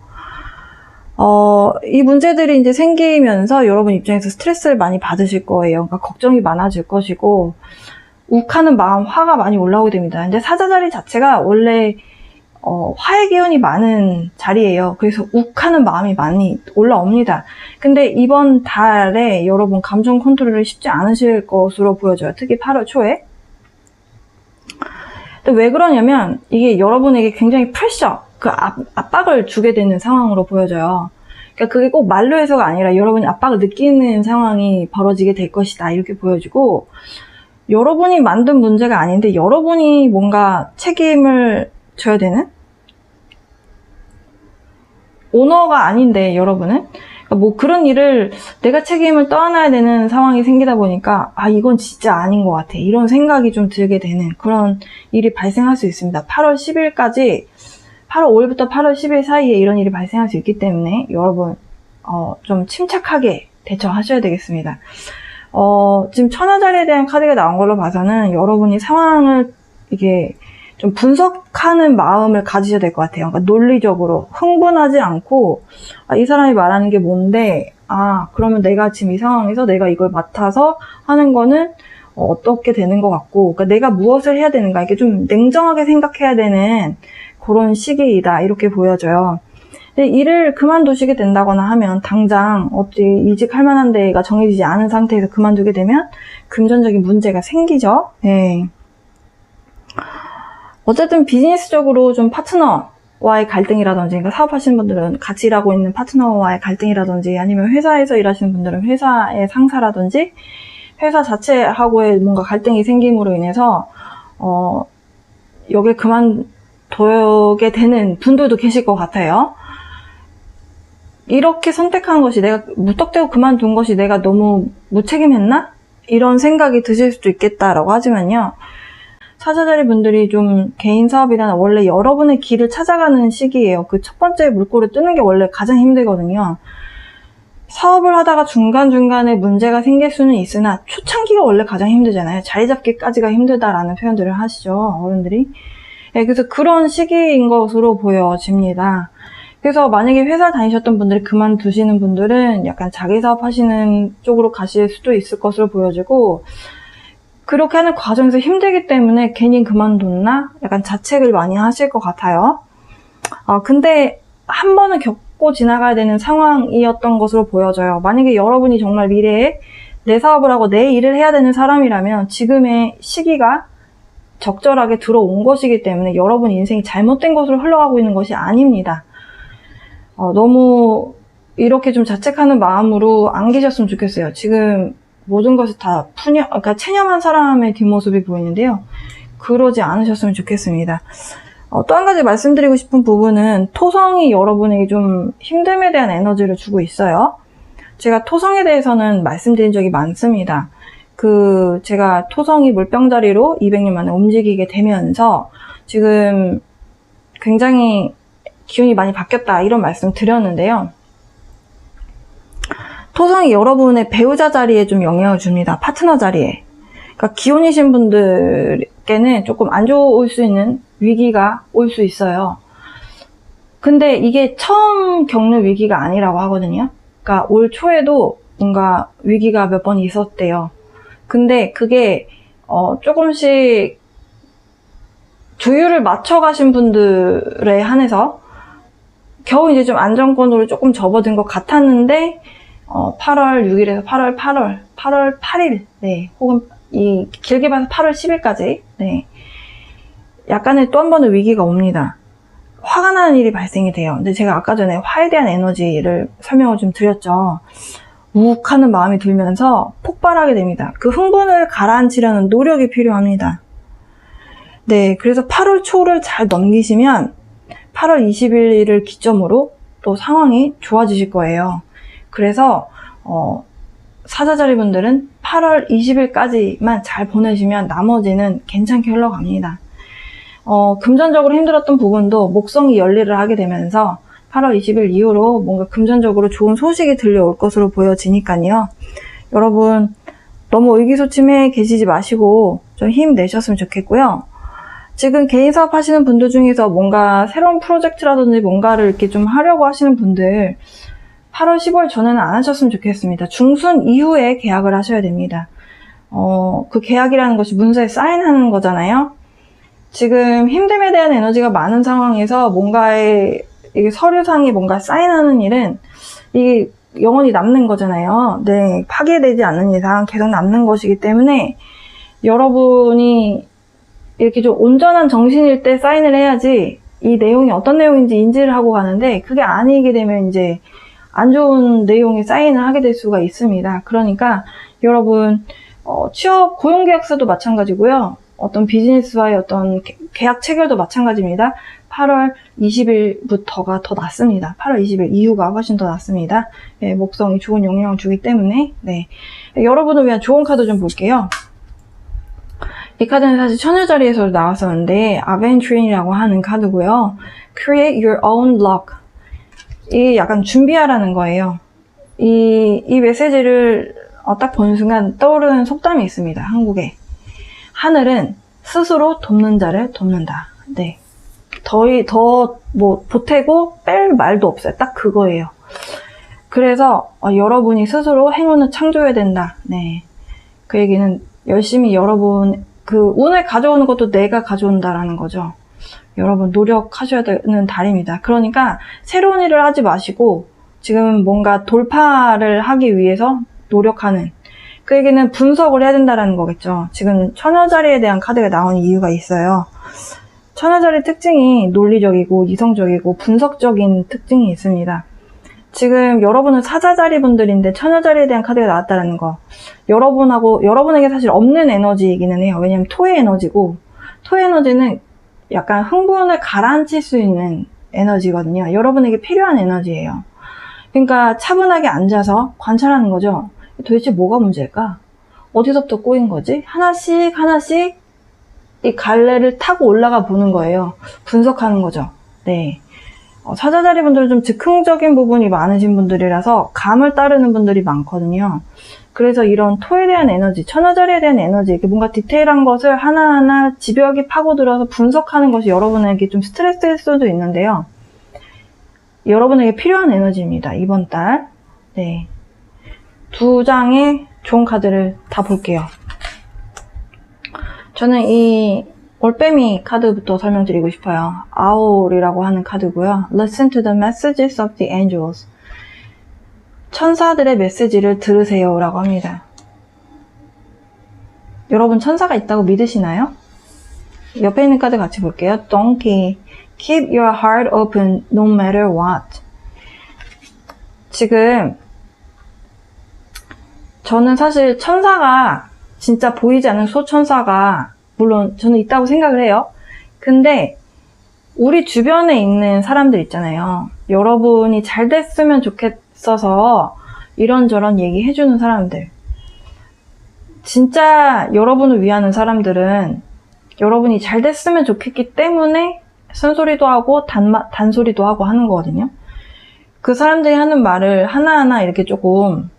[SPEAKER 1] 이 문제들이 이제 생기면서 여러분 입장에서 스트레스를 많이 받으실 거예요. 그러니까 걱정이 많아질 것이고, 욱하는 마음, 화가 많이 올라오게 됩니다. 근데 사자자리 자체가 원래 화의 기운이 많은 자리예요. 그래서 욱하는 마음이 많이 올라옵니다. 근데 이번 달에 여러분 감정 컨트롤이 쉽지 않으실 것으로 보여져요. 특히 8월 초에. 근데 왜 그러냐면 이게 여러분에게 굉장히 프레셔, 압박을 주게 되는 상황으로 보여져요. 그러니까 그게 꼭 말로 해서가 아니라 여러분이 압박을 느끼는 상황이 벌어지게 될 것이다. 이렇게 보여지고, 여러분이 만든 문제가 아닌데 여러분이 뭔가 책임을 져야 되는? 오너가 아닌데 여러분은? 그러니까 뭐 그런 일을 내가 책임을 떠안아야 되는 상황이 생기다 보니까 이건 진짜 아닌 것 같아. 이런 생각이 좀 들게 되는 그런 일이 발생할 수 있습니다. 8월 10일까지 8월 5일부터 8월 10일 사이에 이런 일이 발생할 수 있기 때문에 여러분 좀 침착하게 대처하셔야 되겠습니다. 지금 천하자리에 대한 카드가 나온 걸로 봐서는 여러분이 상황을 이게 좀 분석하는 마음을 가지셔야 될 것 같아요. 그러니까 논리적으로 흥분하지 않고 이 사람이 말하는 게 뭔데, 그러면 내가 지금 이 상황에서 내가 이걸 맡아서 하는 거는 어떻게 되는 것 같고, 그러니까 내가 무엇을 해야 되는가, 이게 좀 냉정하게 생각해야 되는 그런 시기이다 이렇게 보여져요. 근데 일을 그만두시게 된다거나 하면 당장 이직할 만한 데가 정해지지 않은 상태에서 그만두게 되면 금전적인 문제가 생기죠. 네. 어쨌든 비즈니스적으로 좀 파트너, 와의 갈등이라든지, 그러니까 사업하시는 분들은 같이 일하고 있는 파트너와의 갈등이라든지, 아니면 회사에서 일하시는 분들은 회사의 상사라든지, 회사 자체하고의 뭔가 갈등이 생김으로 인해서 여길 그만두게 되는 분들도 계실 것 같아요. 이렇게 선택한 것이, 내가 무턱대고 그만둔 것이 내가 너무 무책임했나? 이런 생각이 드실 수도 있겠다라고 하지만요. 사자자리 분들이 좀 개인 사업이란 원래 여러분의 길을 찾아가는 시기예요. 그 첫 번째 물꼬를 뜨는 게 원래 가장 힘들거든요. 사업을 하다가 중간중간에 문제가 생길 수는 있으나 초창기가 원래 가장 힘들잖아요. 자리 잡기까지가 힘들다라는 표현들을 하시죠, 어른들이. 네, 그래서 그런 시기인 것으로 보여집니다. 그래서 만약에 회사 다니셨던 분들이 그만두시는 분들은 약간 자기 사업 하시는 쪽으로 가실 수도 있을 것으로 보여지고, 그렇게 하는 과정에서 힘들기 때문에 괜히 그만뒀나? 약간 자책을 많이 하실 것 같아요. 근데 한 번은 겪고 지나가야 되는 상황이었던 것으로 보여져요. 만약에 여러분이 정말 미래에 내 사업을 하고 내 일을 해야 되는 사람이라면 지금의 시기가 적절하게 들어온 것이기 때문에 여러분 인생이 잘못된 것으로 흘러가고 있는 것이 아닙니다. 너무 이렇게 좀 자책하는 마음으로 안 계셨으면 좋겠어요. 지금 모든 것을 다 그러니까 체념한 사람의 뒷모습이 보이는데요. 그러지 않으셨으면 좋겠습니다. 또 한 가지 말씀드리고 싶은 부분은 토성이 여러분에게 좀 힘듦에 대한 에너지를 주고 있어요. 제가 토성에 대해서는 말씀드린 적이 많습니다. 제가 토성이 물병자리로 200년 만에 움직이게 되면서 지금 굉장히 기운이 많이 바뀌었다 이런 말씀 드렸는데요. 토성이 여러분의 배우자 자리에 좀 영향을 줍니다. 파트너 자리에. 그러니까 기혼이신 분들께는 조금 안 좋을 수 있는 위기가 올 수 있어요. 근데 이게 처음 겪는 위기가 아니라고 하거든요. 그러니까 올 초에도 뭔가 위기가 몇 번 있었대요. 근데 그게 조금씩 조율을 맞춰가신 분들에 한해서 겨우 이제 좀 안정권으로 조금 접어든 것 같았는데 8월 6일에서 8월 8일, 네, 혹은 길게 봐서 8월 10일까지, 네, 약간의 또 한 번의 위기가 옵니다. 화가 나는 일이 발생이 돼요. 근데 제가 아까 전에 화에 대한 에너지를 설명을 좀 드렸죠. 우욱하는 마음이 들면서 폭발하게 됩니다. 그 흥분을 가라앉히려는 노력이 필요합니다. 네, 그래서 8월 초를 잘 넘기시면 8월 20일을 기점으로 또 상황이 좋아지실 거예요. 그래서 사자자리 분들은 8월 20일까지만 잘 보내시면 나머지는 괜찮게 흘러갑니다. 금전적으로 힘들었던 부분도 목성이 열일을 하게 되면서 8월 20일 이후로 뭔가 금전적으로 좋은 소식이 들려올 것으로 보여지니까요. 여러분 너무 의기소침해 계시지 마시고 좀 힘내셨으면 좋겠고요. 지금 개인 사업 하시는 분들 중에서 뭔가 새로운 프로젝트라든지 뭔가를 이렇게 좀 하려고 하시는 분들 8월 15일 전에는 안 하셨으면 좋겠습니다. 중순 이후에 계약을 하셔야 됩니다. 그 계약이라는 것이 문서에 사인하는 거잖아요. 지금 힘듦에 대한 에너지가 많은 상황에서 뭔가의 이게 서류상에 뭔가 사인하는 일은 이게 영원히 남는 거잖아요. 네, 파괴되지 않는 이상 계속 남는 것이기 때문에 여러분이 이렇게 좀 온전한 정신일 때 사인을 해야지 이 내용이 어떤 내용인지 인지를 하고 가는데 그게 아니게 되면 이제 안 좋은 내용에 사인을 하게 될 수가 있습니다. 그러니까 여러분 취업 고용계약서도 마찬가지고요. 어떤 비즈니스와의 어떤 계약 체결도 마찬가지입니다. 8월 20일부터가 더 낫습니다. 8월 20일 이후가 훨씬 더 낫습니다. 네, 목성이 좋은 영향을 주기 때문에 네. 여러분을 위한 좋은 카드 좀 볼게요. 이 카드는 사실 처녀자리에서 나왔었는데 아벤트린이라고 하는 카드고요. Create your own luck. 이게 약간 준비하라는 거예요. 이 메시지를 딱 보는 순간 떠오르는 속담이 있습니다. 한국에. 하늘은 스스로 돕는 자를 돕는다. 네. 더 보태고 뺄 말도 없어요. 딱 그거예요. 그래서 여러분이 스스로 행운을 창조해야 된다. 네. 그 얘기는 열심히 여러분 그 운을 가져오는 것도 내가 가져온다라는 거죠. 여러분 노력하셔야 되는 달입니다. 그러니까 새로운 일을 하지 마시고 지금 뭔가 돌파를 하기 위해서 노력하는 그 얘기는 분석을 해야 된다는 거겠죠. 지금 처녀자리에 대한 카드가 나온 이유가 있어요. 처녀자리 특징이 논리적이고 이성적이고 분석적인 특징이 있습니다. 지금 여러분은 사자자리 분들인데 처녀자리에 대한 카드가 나왔다는 거. 여러분에게 사실 없는 에너지이기는 해요. 왜냐면 토의 에너지고, 토의 에너지는 약간 흥분을 가라앉힐 수 있는 에너지거든요. 여러분에게 필요한 에너지예요. 그러니까 차분하게 앉아서 관찰하는 거죠. 도대체 뭐가 문제일까? 어디서부터 꼬인 거지? 하나씩 하나씩 이 갈래를 타고 올라가 보는 거예요. 분석하는 거죠. 네. 사자자리 분들은 좀 즉흥적인 부분이 많으신 분들이라서 감을 따르는 분들이 많거든요. 그래서 이런 토에 대한 에너지, 처녀자리에 대한 에너지, 이렇게 뭔가 디테일한 것을 하나하나 집요하게 파고들어서 분석하는 것이 여러분에게 좀 스트레스일 수도 있는데요. 여러분에게 필요한 에너지입니다. 이번 달. 네. 두 장의 좋은 카드를 다 볼게요. 저는 이 올빼미 카드부터 설명드리고 싶어요. 아울이라고 하는 카드고요. Listen to the messages of the angels. 천사들의 메시지를 들으세요 라고 합니다. 여러분 천사가 있다고 믿으시나요? 옆에 있는 카드 같이 볼게요. Donkey. Keep your heart open no matter what. 지금 저는 사실 천사가 진짜 보이지 않는 소천사가 물론 저는 있다고 생각을 해요. 근데 우리 주변에 있는 사람들 있잖아요. 여러분이 잘 됐으면 좋겠어서 이런저런 얘기해주는 사람들. 진짜 여러분을 위하는 사람들은 여러분이 잘 됐으면 좋겠기 때문에 쓴소리도 하고 단소리도 하고 하는 거거든요. 그 사람들이 하는 말을 하나하나 이렇게 조금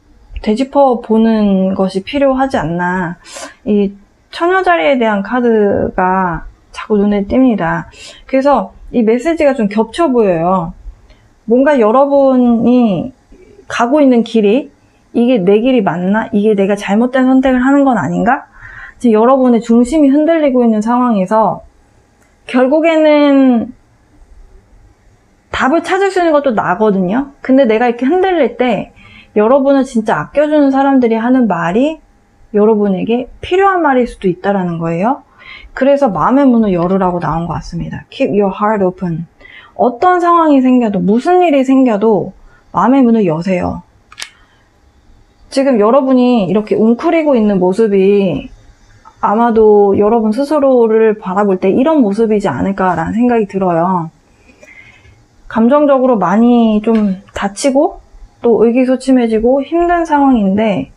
[SPEAKER 1] 되짚어 보는 것이 필요하지 않나. 이 처녀자리에 대한 카드가 자꾸 눈에 띕니다. 그래서 이 메시지가 좀 겹쳐 보여요. 뭔가 여러분이 가고 있는 길이 이게 내 길이 맞나? 이게 내가 잘못된 선택을 하는 건 아닌가? 지금 여러분의 중심이 흔들리고 있는 상황에서 결국에는 답을 찾을 수 있는 것도 나거든요. 근데 내가 이렇게 흔들릴 때 여러분을 진짜 아껴주는 사람들이 하는 말이 여러분에게 필요한 말일 수도 있다라는 거예요. 그래서 마음의 문을 열으라고 나온 것 같습니다. Keep your heart open. 어떤 상황이 생겨도 무슨 일이 생겨도 마음의 문을 여세요. 지금 여러분이 이렇게 웅크리고 있는 모습이 아마도 여러분 스스로를 바라볼 때 이런 모습이지 않을까라는 생각이 들어요. 감정적으로 많이 좀 다치고 또 의기소침해지고 힘든 상황인데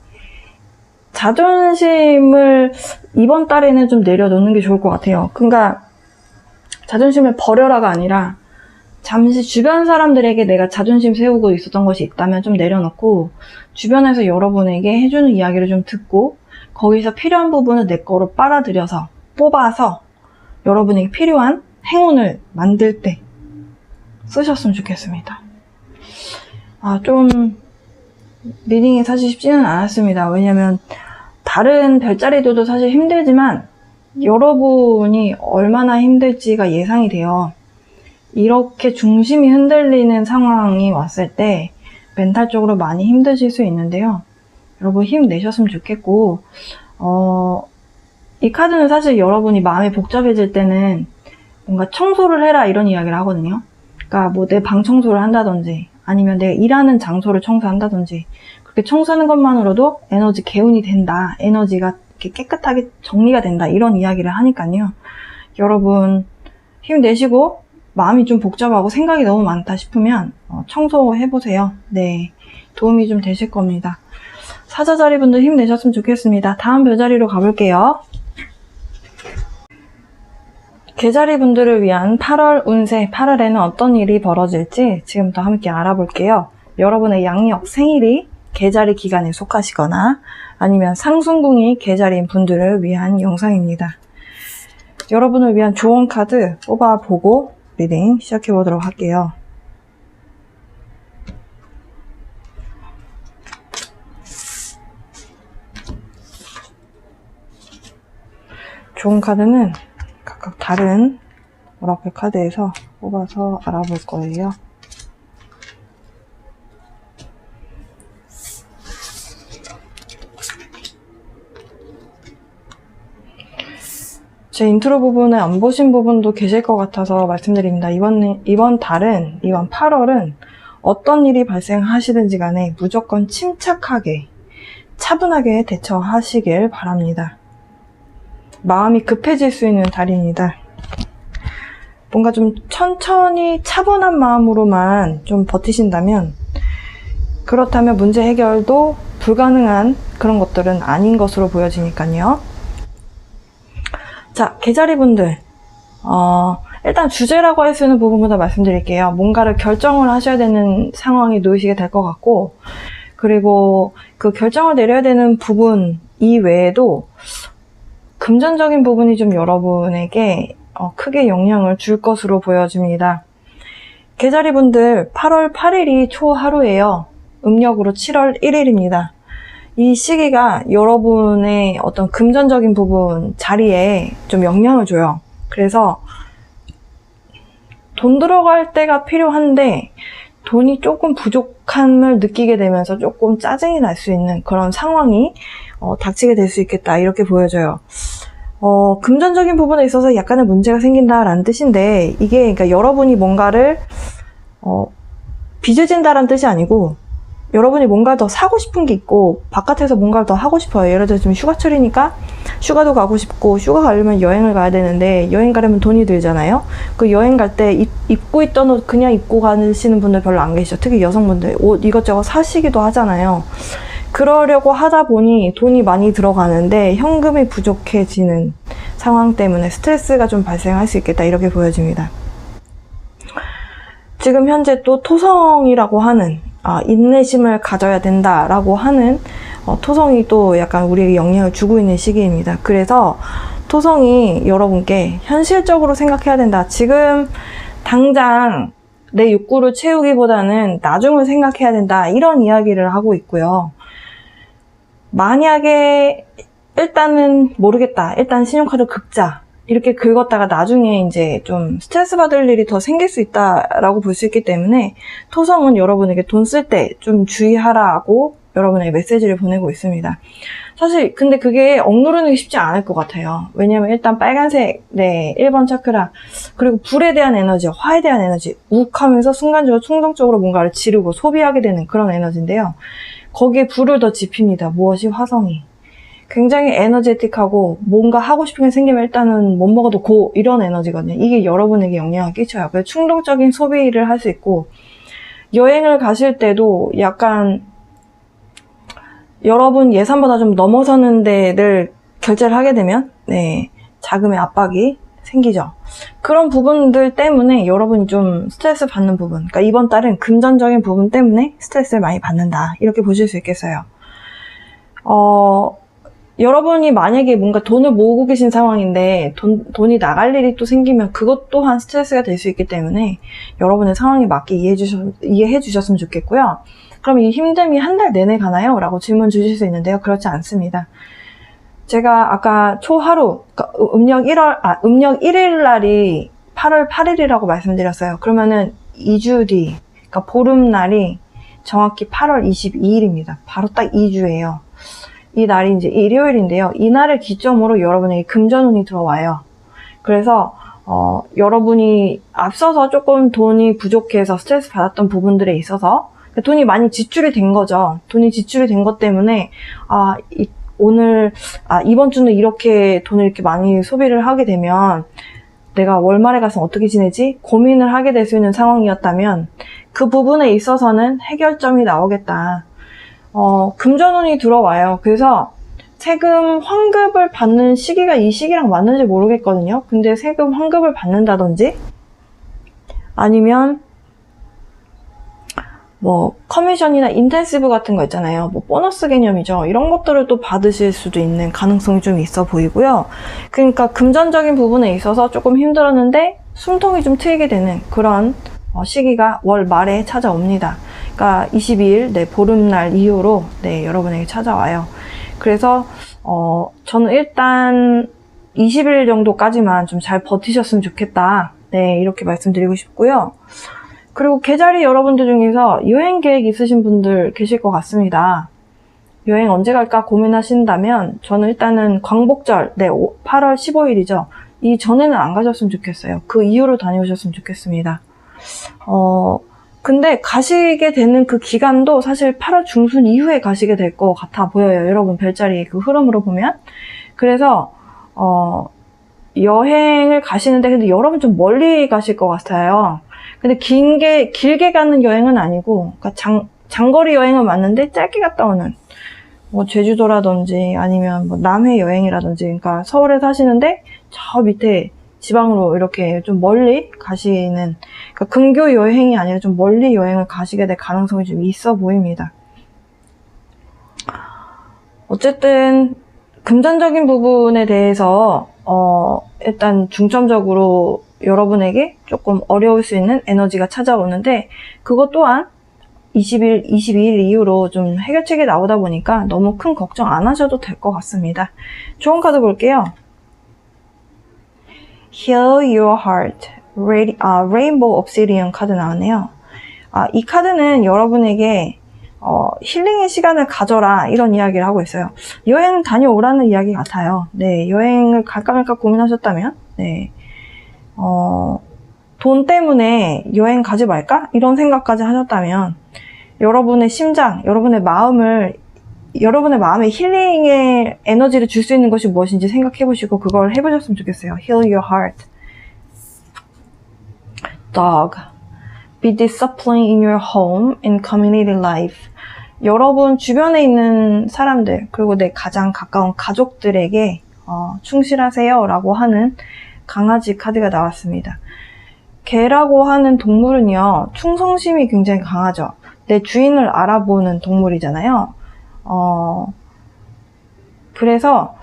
[SPEAKER 1] 자존심을 이번 달에는 좀 내려놓는 게 좋을 것 같아요. 그러니까 자존심을 버려라가 아니라 잠시 주변 사람들에게 내가 자존심 세우고 있었던 것이 있다면 좀 내려놓고 주변에서 여러분에게 해주는 이야기를 좀 듣고 거기서 필요한 부분을 내 거로 빨아들여서 뽑아서 여러분에게 필요한 행운을 만들 때 쓰셨으면 좋겠습니다. 좀 리딩이 사실 쉽지는 않았습니다. 왜냐면 다른 별자리들도 사실 힘들지만 여러분이 얼마나 힘들지가 예상이 돼요. 이렇게 중심이 흔들리는 상황이 왔을 때 멘탈적으로 많이 힘드실 수 있는데요. 여러분 힘내셨으면 좋겠고 이 카드는 사실 여러분이 마음이 복잡해질 때는 뭔가 청소를 해라 이런 이야기를 하거든요. 그러니까 뭐 내 방 청소를 한다든지 아니면 내가 일하는 장소를 청소한다든지 그렇게 청소하는 것만으로도 에너지 개운이 된다. 에너지가 이렇게 깨끗하게 정리가 된다. 이런 이야기를 하니까요. 여러분 힘내시고 마음이 좀 복잡하고 생각이 너무 많다 싶으면 청소해보세요. 네, 도움이 좀 되실 겁니다. 사자자리 분들 힘내셨으면 좋겠습니다. 다음 별자리로 가볼게요. 개자리 분들을 위한 8월 운세, 8월에는 어떤 일이 벌어질지 지금부터 함께 알아볼게요. 여러분의 양력 생일이 개자리 기간에 속하시거나 아니면 상순궁이 개자리인 분들을 위한 영상입니다. 여러분을 위한 조언 카드 뽑아보고 리딩 시작해보도록 할게요. 좋은 카드는 각각 다른 오라클 카드에서 뽑아서 알아볼 거예요. 제 인트로 부분을 안 보신 부분도 계실 것 같아서 말씀드립니다. 이번 달은, 이번 8월은 어떤 일이 발생하시든지 간에 무조건 침착하게, 차분하게 대처하시길 바랍니다. 마음이 급해질 수 있는 달입니다. 뭔가 좀 천천히 차분한 마음으로만 좀 버티신다면, 그렇다면 문제 해결도 불가능한 그런 것들은 아닌 것으로 보여지니까요. 자, 개자리분들, 일단 주제라고 할 수 있는 부분부터 말씀드릴게요. 뭔가를 결정을 하셔야 되는 상황에 놓이시게 될 것 같고, 그리고 그 결정을 내려야 되는 부분 이외에도 금전적인 부분이 좀 여러분에게 크게 영향을 줄 것으로 보여집니다. 개자리분들 8월 8일이 초하루예요. 음력으로 7월 1일입니다. 이 시기가 여러분의 어떤 금전적인 부분 자리에 좀 영향을 줘요. 그래서 돈 들어갈 때가 필요한데 돈이 조금 부족함을 느끼게 되면서 조금 짜증이 날 수 있는 그런 상황이 닥치게 될 수 있겠다, 이렇게 보여져요. 금전적인 부분에 있어서 약간의 문제가 생긴다라는 뜻인데, 이게 그러니까 여러분이 뭔가를 빚을 진다라는 뜻이 아니고, 여러분이 뭔가 더 사고 싶은 게 있고 바깥에서 뭔가를 더 하고 싶어요. 예를 들어 지금 휴가철이니까 휴가도 가고 싶고, 휴가 가려면 여행을 가야 되는데 여행 가려면 돈이 들잖아요. 그 여행 갈 때 입고 있던 옷 그냥 입고 가시는 분들 별로 안 계시죠. 특히 여성분들 옷 이것저것 사시기도 하잖아요. 그러려고 하다 보니 돈이 많이 들어가는데 현금이 부족해지는 상황 때문에 스트레스가 좀 발생할 수 있겠다, 이렇게 보여집니다. 지금 현재 또 토성이라고 하는 인내심을 가져야 된다라고 하는 토성이 또 약간 우리에게 영향을 주고 있는 시기입니다. 그래서 토성이 여러분께 현실적으로 생각해야 된다. 지금 당장 내 욕구를 채우기보다는 나중을 생각해야 된다, 이런 이야기를 하고 있고요. 만약에 일단은 모르겠다, 일단 신용카드 긁자, 이렇게 긁었다가 나중에 이제 좀 스트레스 받을 일이 더 생길 수 있다라고 볼 수 있기 때문에 토성은 여러분에게 돈 쓸 때 좀 주의하라고 여러분에게 메시지를 보내고 있습니다. 사실 근데 그게 억누르는 게 쉽지 않을 것 같아요. 왜냐면 일단 빨간색, 1번 차크라, 그리고 불에 대한 에너지, 화에 대한 에너지, 욱하면서 순간적으로 충동적으로 뭔가를 지르고 소비하게 되는 그런 에너지인데요. 거기에 불을 더 지핍니다. 무엇이? 화성이. 굉장히 에너제틱하고 뭔가 하고 싶은 게 생기면 일단은 못 먹어도 고, 이런 에너지거든요. 이게 여러분에게 영향을 끼쳐요. 그래서 충동적인 소비를 할 수 있고, 여행을 가실 때도 약간 여러분 예산보다 좀 넘어서는 데를 결제를 하게 되면 자금의 압박이 생기죠. 그런 부분들 때문에 여러분이 좀 스트레스 받는 부분, 그러니까 이번 달은 금전적인 부분 때문에 스트레스를 많이 받는다, 이렇게 보실 수 있겠어요. 여러분이 만약에 뭔가 돈을 모으고 계신 상황인데 돈이 나갈 일이 또 생기면 그것 또한 스트레스가 될 수 있기 때문에 여러분의 상황에 맞게 이해해 주셨으면 좋겠고요. 그럼 이 힘듦이 한 달 내내 가나요? 라고 질문 주실 수 있는데요. 그렇지 않습니다. 제가 아까 초하루, 그러니까 음력 1일 날이 8월 8일이라고 말씀드렸어요. 그러면은 2주 뒤, 그러니까 보름날이 정확히 8월 22일입니다. 바로 딱 2주예요. 이 날이 이제 일요일인데요. 이 날을 기점으로 여러분에게 금전운이 들어와요. 그래서 여러분이 앞서서 조금 돈이 부족해서 스트레스 받았던 부분들에 있어서 돈이 많이 지출이 된 거죠. 돈이 지출이 된 것 때문에 이번 주는 이렇게 돈을 이렇게 많이 소비를 하게 되면 내가 월말에 가서 어떻게 지내지? 고민을 하게 될 수 있는 상황이었다면 그 부분에 있어서는 해결점이 나오겠다. 금전운이 들어와요. 그래서 세금 환급을 받는 시기가 이 시기랑 맞는지 모르겠거든요. 근데 세금 환급을 받는다든지 아니면 뭐 커미션이나 인텐시브 같은 거 있잖아요. 뭐 보너스 개념이죠. 이런 것들을 또 받으실 수도 있는 가능성이 좀 있어 보이고요. 그러니까 금전적인 부분에 있어서 조금 힘들었는데 숨통이 좀 트이게 되는 그런 시기가 월 말에 찾아옵니다. 그러니까 22일, 보름날 이후로 여러분에게 찾아와요. 그래서 저는 일단 20일 정도까지만 좀 잘 버티셨으면 좋겠다. 이렇게 말씀드리고 싶고요. 그리고 계절이 여러분들 중에서 여행 계획 있으신 분들 계실 것 같습니다. 여행 언제 갈까 고민하신다면 저는 일단은 광복절, 8월 15일이죠. 이전에는 안 가셨으면 좋겠어요. 그 이후로 다녀오셨으면 좋겠습니다. 근데 가시게 되는 그 기간도 사실 8월 중순 이후에 가시게 될 것 같아 보여요. 여러분 별자리 그 흐름으로 보면. 그래서 여행을 가시는데 근데 여러분 좀 멀리 가실 것 같아요. 근데 길게 가는 여행은 아니고, 그러니까 장거리 여행은 맞는데 짧게 갔다 오는, 뭐 제주도라든지 아니면 뭐 남해 여행이라든지, 그러니까 서울에 사시는데 저 밑에 지방으로 이렇게 좀 멀리 가시는, 그러니까 근교 여행이 아니라 좀 멀리 여행을 가시게 될 가능성이 좀 있어 보입니다. 어쨌든 금전적인 부분에 대해서 일단 중점적으로 여러분에게 조금 어려울 수 있는 에너지가 찾아오는데, 그것 또한 22일 이후로 좀 해결책이 나오다 보니까 너무 큰 걱정 안 하셔도 될 것 같습니다. 좋은 카드 볼게요. Heal Your Heart, Rainbow Obsidian 카드 나왔네요. 이 카드는 여러분에게 힐링의 시간을 가져라, 이런 이야기를 하고 있어요. 여행 다녀오라는 이야기 같아요. 네, 여행을 갈까 말까 고민하셨다면, 네, 돈 때문에 여행 가지 말까? 이런 생각까지 하셨다면, 여러분의 심장, 여러분의 마음에 힐링의 에너지를 줄 수 있는 것이 무엇인지 생각해 보시고 그걸 해보셨으면 좋겠어요. Heal your heart. Dog. Be disciplined in your home and community life. 여러분 주변에 있는 사람들, 그리고 내 가장 가까운 가족들에게 충실하세요 라고 하는 강아지 카드가 나왔습니다. 개라고 하는 동물은요, 충성심이 굉장히 강하죠. 내 주인을 알아보는 동물이잖아요. 그래서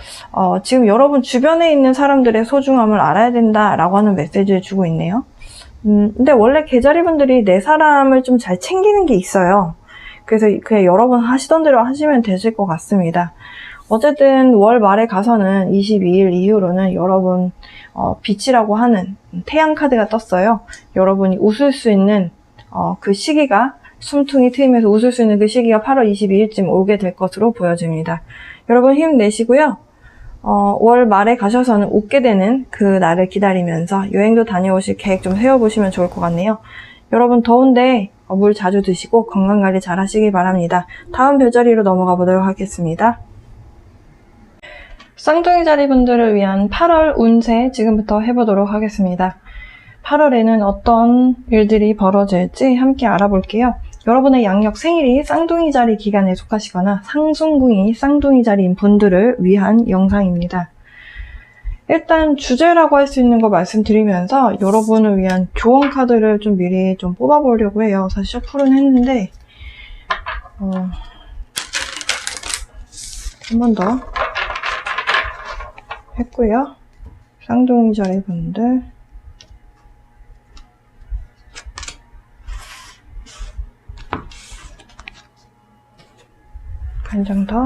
[SPEAKER 1] 지금 여러분 주변에 있는 사람들의 소중함을 알아야 된다라고 하는 메시지를 주고 있네요. 근데 원래 개자리분들이 내 사람을 좀 잘 챙기는 게 있어요. 그래서 그냥 여러분 하시던 대로 하시면 되실 것 같습니다. 어쨌든 월 말에 가서는 22일 이후로는 여러분 빛이라고 하는 태양 카드가 떴어요. 여러분이 웃을 수 있는 그 시기가, 숨통이 트이면서 웃을 수 있는 그 시기가 8월 22일쯤 오게 될 것으로 보여집니다. 여러분 힘내시고요. 월 말에 가셔서는 웃게 되는 그 날을 기다리면서 여행도 다녀오실 계획 좀 세워보시면 좋을 것 같네요. 여러분 더운데 물 자주 드시고 건강관리 잘 하시기 바랍니다. 다음 별자리로 넘어가 보도록 하겠습니다. 쌍둥이 자리 분들을 위한 8월 운세 지금부터 해보도록 하겠습니다. 8월에는 어떤 일들이 벌어질지 함께 알아볼게요. 여러분의 양력 생일이 쌍둥이 자리 기간에 속하시거나 상승궁이 쌍둥이 자리인 분들을 위한 영상입니다. 일단 주제라고 할 수 있는 거 말씀드리면서 여러분을 위한 조언 카드를 좀 미리 좀 뽑아보려고 해요. 사실 셔플은 했는데 한 번 더 했고요. 쌍둥이 자리 분들, 한 장 더,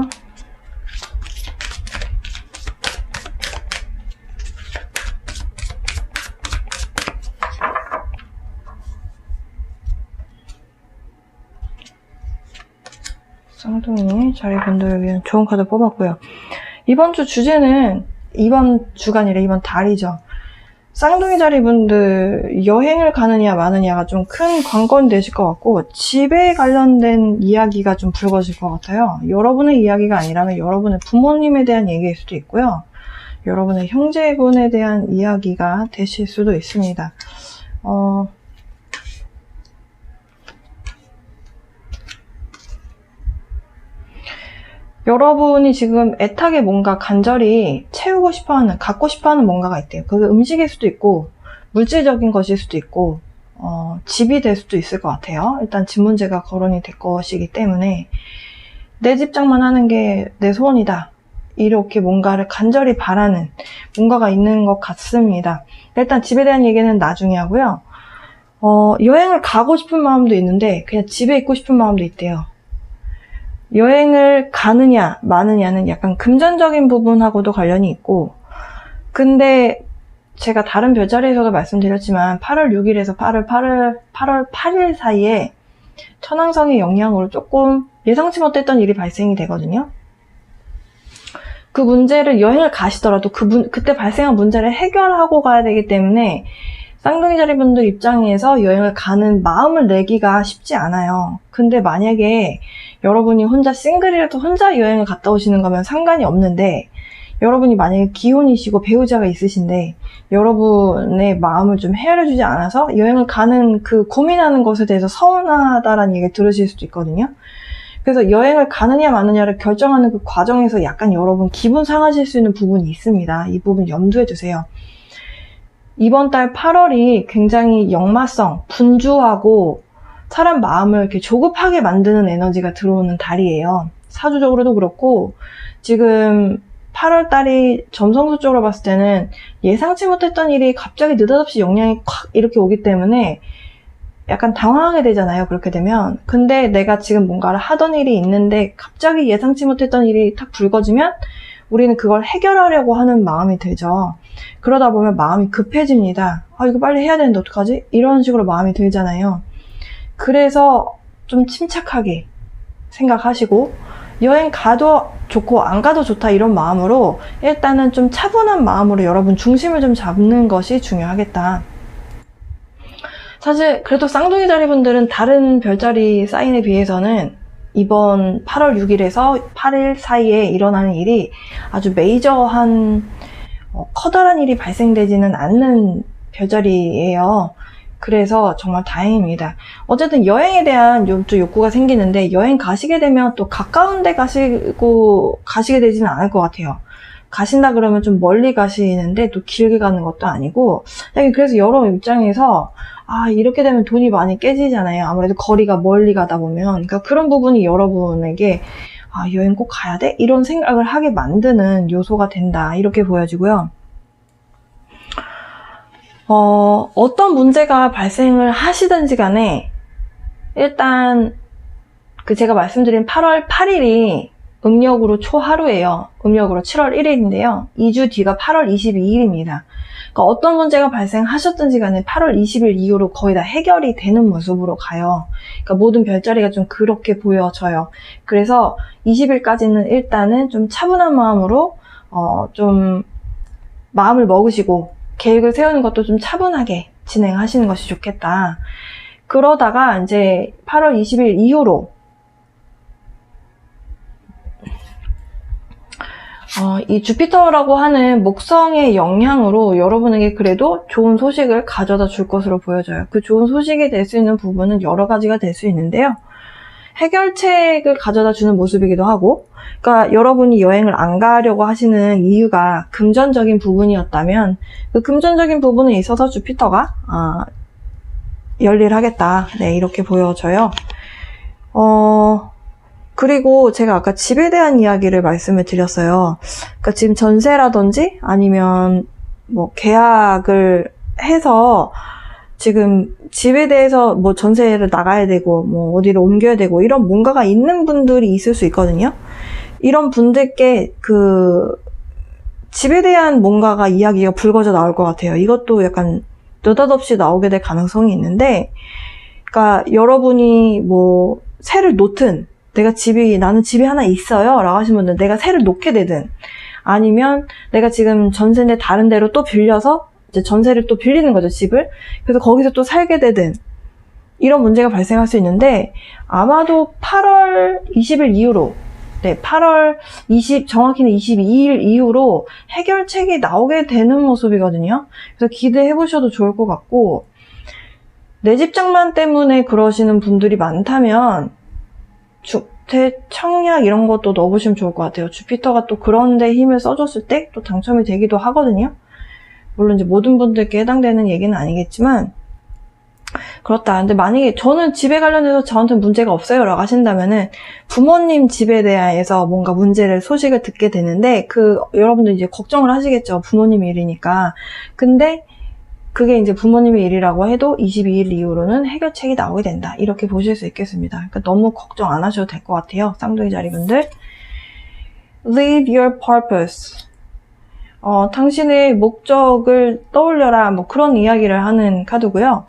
[SPEAKER 1] 쌍둥이 자리분들을 위한 좋은 카드 뽑았고요. 이번 주 주제는 이번 주가 아니라 이번 달이죠. 쌍둥이 자리분들 여행을 가느냐 마느냐가 좀 큰 관건이 되실 것 같고, 집에 관련된 이야기가 좀 불거질 것 같아요. 여러분의 이야기가 아니라면 여러분의 부모님에 대한 얘기일 수도 있고요. 여러분의 형제분에 대한 이야기가 되실 수도 있습니다. 여러분이 지금 애타게 뭔가 간절히 채우고 싶어하는, 갖고 싶어하는 뭔가가 있대요. 그게 음식일 수도 있고 물질적인 것일 수도 있고 집이 될 수도 있을 것 같아요. 일단 집 문제가 거론이 될 것이기 때문에 내 집장만 하는 게 내 소원이다, 이렇게 뭔가를 간절히 바라는 뭔가가 있는 것 같습니다. 일단 집에 대한 얘기는 나중에 하고요. 여행을 가고 싶은 마음도 있는데 그냥 집에 있고 싶은 마음도 있대요. 여행을 가느냐 마느냐는 약간 금전적인 부분하고도 관련이 있고, 근데 제가 다른 별자리에서도 말씀드렸지만 8월 6일에서 8월 8일 사이에 천왕성의 영향으로 조금 예상치 못했던 일이 발생이 되거든요. 그 문제를 여행을 가시더라도 그때 발생한 문제를 해결하고 가야 되기 때문에 쌍둥이 자리분들 입장에서 여행을 가는 마음을 내기가 쉽지 않아요. 근데 만약에 여러분이 혼자 싱글이라도 혼자 여행을 갔다 오시는 거면 상관이 없는데, 여러분이 만약에 기혼이시고 배우자가 있으신데 여러분의 마음을 좀 헤아려주지 않아서 여행을 가는 그 고민하는 것에 대해서 서운하다라는 얘기를 들으실 수도 있거든요. 그래서 여행을 가느냐 마느냐를 결정하는 그 과정에서 약간 여러분 기분 상하실 수 있는 부분이 있습니다. 이 부분 염두해 주세요. 이번 달 8월이 굉장히 역마성, 분주하고 사람 마음을 이렇게 조급하게 만드는 에너지가 들어오는 달이에요. 사주적으로도 그렇고, 지금 8월 달이 점성수 쪽으로 봤을 때는 예상치 못했던 일이 갑자기 느닷없이 영향이 콱 이렇게 오기 때문에 약간 당황하게 되잖아요. 그렇게 되면. 근데 내가 지금 뭔가를 하던 일이 있는데 갑자기 예상치 못했던 일이 탁 불거지면 우리는 그걸 해결하려고 하는 마음이 들죠. 그러다 보면 마음이 급해집니다. 아, 이거 빨리 해야 되는데 어떡하지? 이런 식으로 마음이 들잖아요. 그래서 좀 침착하게 생각하시고, 여행 가도 좋고 안 가도 좋다 이런 마음으로 일단은 좀 차분한 마음으로 여러분 중심을 좀 잡는 것이 중요하겠다. 사실 그래도 쌍둥이 자리분들은 다른 별자리 사인에 비해서는 이번 8월 6일에서 8일 사이에 일어나는 일이 아주 메이저한 커다란 일이 발생되지는 않는 별자리예요. 그래서 정말 다행입니다. 어쨌든 여행에 대한 좀 욕구가 생기는데, 여행 가시게 되면 또 가까운 데 가시게 되지는 않을 것 같아요. 가신다 그러면 좀 멀리 가시는데 또 길게 가는 것도 아니고, 그래서 여러 입장에서 이렇게 되면 돈이 많이 깨지잖아요. 아무래도 거리가 멀리 가다 보면. 그러니까 그런 부분이 여러분에게 여행 꼭 가야 돼? 이런 생각을 하게 만드는 요소가 된다. 이렇게 보여지고요. 어떤 문제가 발생을 하시든지 간에 일단 제가 말씀드린 8월 8일이 음력으로 초하루예요. 음력으로 7월 1일인데요. 2주 뒤가 8월 22일입니다. 그러니까 어떤 문제가 발생하셨든지 간에 8월 20일 이후로 거의 다 해결이 되는 모습으로 가요. 그러니까 모든 별자리가 좀 그렇게 보여져요. 그래서 20일까지는 일단은 좀 차분한 마음으로 좀 마음을 먹으시고 계획을 세우는 것도 좀 차분하게 진행하시는 것이 좋겠다. 그러다가 이제 8월 20일 이후로 이 주피터라고 하는 목성의 영향으로 여러분에게 그래도 좋은 소식을 가져다 줄 것으로 보여져요. 그 좋은 소식이 될 수 있는 부분은 여러 가지가 될 수 있는데요. 해결책을 가져다 주는 모습이기도 하고, 그러니까 여러분이 여행을 안 가려고 하시는 이유가 금전적인 부분이었다면 그 금전적인 부분에 있어서 주피터가 열일하겠다. 네, 이렇게 보여져요. 그리고 제가 아까 집에 대한 이야기를 말씀을 드렸어요. 그러니까 지금 전세라든지 아니면 뭐 계약을 해서 지금 집에 대해서 뭐 전세를 나가야 되고 뭐 어디를 옮겨야 되고 이런 뭔가가 있는 분들이 있을 수 있거든요. 이런 분들께 그 집에 대한 뭔가가 이야기가 불거져 나올 것 같아요. 이것도 약간 느닷없이 나오게 될 가능성이 있는데, 그러니까 여러분이 뭐 새를 놓든, 나는 집이 하나 있어요 라고 하시는 분들은 내가 새를 놓게 되든, 아니면 내가 지금 전세인데 다른 데로 또 빌려서 이제 전세를 또 빌리는 거죠, 집을. 그래서 거기서 또 살게 되든, 이런 문제가 발생할 수 있는데, 아마도 8월 20일 이후로, 네, 8월 정확히는 22일 이후로 해결책이 나오게 되는 모습이거든요. 그래서 기대해 보셔도 좋을 것 같고, 내 집 장만 때문에 그러시는 분들이 많다면 주택 청약 이런 것도 넣어보시면 좋을 것 같아요. 주피터가 또 그런 데 힘을 써줬을 때 또 당첨이 되기도 하거든요. 물론 이제 모든 분들께 해당되는 얘기는 아니겠지만, 그렇다. 근데 만약에 저는 집에 관련해서 저한테 문제가 없어요 라고 하신다면은 부모님 집에 대해서 뭔가 소식을 듣게 되는데, 여러분들 이제 걱정을 하시겠죠. 부모님 일이니까. 근데 그게 이제 부모님의 일이라고 해도 22일 이후로는 해결책이 나오게 된다. 이렇게 보실 수 있겠습니다. 그러니까 너무 걱정 안 하셔도 될 것 같아요. 쌍둥이 자리분들. Live your purpose. 당신의 목적을 떠올려라. 뭐 그런 이야기를 하는 카드고요.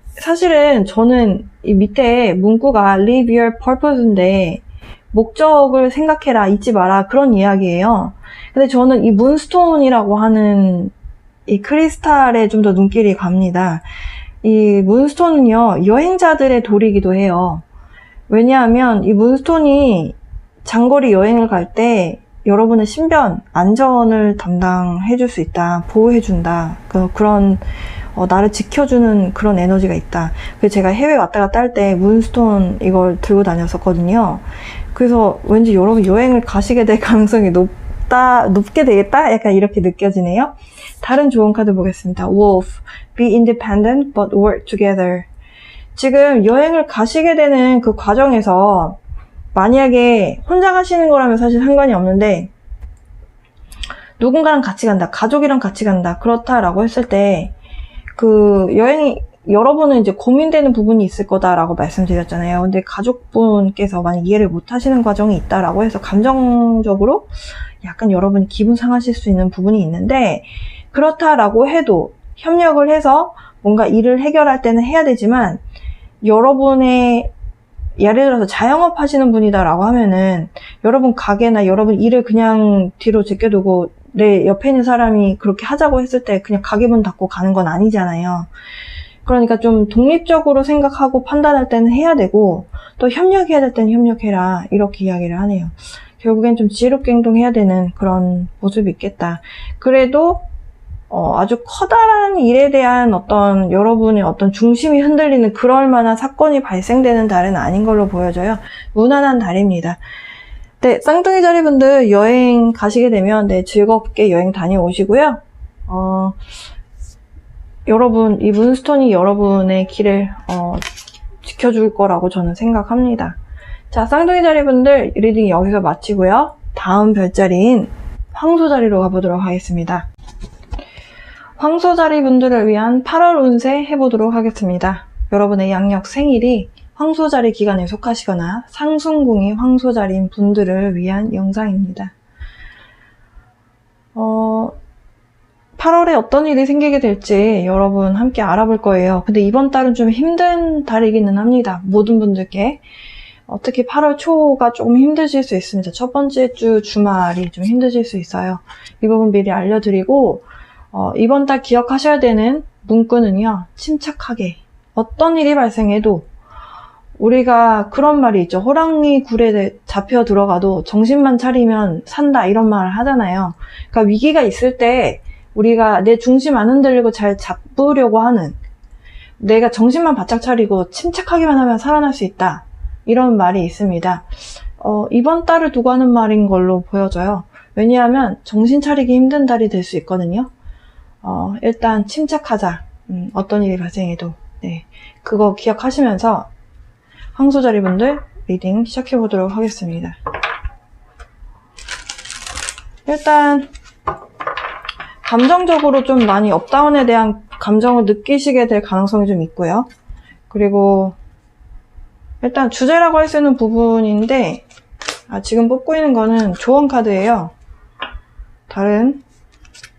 [SPEAKER 1] 사실은 저는 이 밑에 문구가 Live your purpose인데 목적을 생각해라, 잊지 마라, 그런 이야기예요. 근데 저는 이 문스톤이라고 하는 이 크리스탈에 좀 더 눈길이 갑니다. 이 문스톤은요, 여행자들의 돌이기도 해요. 왜냐하면 이 문스톤이 장거리 여행을 갈 때 여러분의 신변, 안전을 담당해줄 수 있다, 보호해준다, 그런 나를 지켜주는 그런 에너지가 있다. 그래서 제가 해외 왔다 갔다 할 때 문스톤 이걸 들고 다녔었거든요. 그래서 왠지 여러분 여행을 가시게 될 가능성이 높게 되겠다? 약간 이렇게 느껴지네요. 다른 좋은 카드 보겠습니다. Wolf, be independent but work together. 지금 여행을 가시게 되는 그 과정에서 만약에 혼자 가시는 거라면 사실 상관이 없는데 누군가랑 같이 간다, 가족이랑 같이 간다, 그렇다라고 했을 때 그 여행이 여러분은 이제 고민되는 부분이 있을 거다라고 말씀드렸잖아요. 근데 가족분께서 만약 이해를 못 하시는 과정이 있다라고 해서 감정적으로 약간 여러분이 기분 상하실 수 있는 부분이 있는데, 그렇다라고 해도 협력을 해서 뭔가 일을 해결할 때는 해야 되지만, 여러분의 예를 들어서 자영업 하시는 분이다라고 하면은 여러분 가게나 여러분 일을 그냥 뒤로 제껴두고 내 옆에 있는 사람이 그렇게 하자고 했을 때 그냥 가게 문 닫고 가는 건 아니잖아요. 그러니까 좀 독립적으로 생각하고 판단할 때는 해야 되고, 또 협력해야 될 때는 협력해라, 이렇게 이야기를 하네요. 결국엔 좀 지혜롭게 행동해야 되는 그런 모습이 있겠다. 그래도 아주 커다란 일에 대한 어떤 여러분의 어떤 중심이 흔들리는 그럴 만한 사건이 발생되는 달은 아닌 걸로 보여져요. 무난한 달입니다. 네, 쌍둥이 자리분들 여행 가시게 되면 네, 즐겁게 여행 다녀오시고요. 여러분, 이 문스톤이 여러분의 길을 지켜줄 거라고 저는 생각합니다. 자, 쌍둥이 자리분들 리딩 여기서 마치고요. 다음 별자리인 황소 자리로 가보도록 하겠습니다. 황소 자리분들을 위한 8월 운세 해보도록 하겠습니다. 여러분의 양력 생일이 황소자리 기간에 속하시거나 상승궁이 황소자리인 분들을 위한 영상입니다. 8월에 어떤 일이 생기게 될지 여러분 함께 알아볼 거예요. 근데 이번 달은 좀 힘든 달이기는 합니다. 모든 분들께. 특히 8월 초가 조금 힘드실 수 있습니다. 첫 번째 주 주말이 좀 힘드실 수 있어요. 이 부분 미리 알려드리고, 이번 달 기억하셔야 되는 문구는요, 침착하게. 어떤 일이 발생해도 우리가 그런 말이 있죠. 호랑이 굴에 잡혀 들어가도 정신만 차리면 산다, 이런 말을 하잖아요. 그러니까 위기가 있을 때 우리가 내 중심 안 흔들리고 잘 잡으려고 하는, 내가 정신만 바짝 차리고 침착하기만 하면 살아날 수 있다, 이런 말이 있습니다. 이번 달을 두고 하는 말인 걸로 보여져요. 왜냐하면 정신 차리기 힘든 달이 될 수 있거든요. 일단 침착하자. 어떤 일이 발생해도. 네, 그거 기억하시면서 황소자리분들 리딩 시작해보도록 하겠습니다. 일단 감정적으로 좀 많이 업다운에 대한 감정을 느끼시게 될 가능성이 좀 있고요. 그리고 일단 주제라고 할 수 있는 부분인데, 지금 뽑고 있는 거는 조언 카드예요. 다른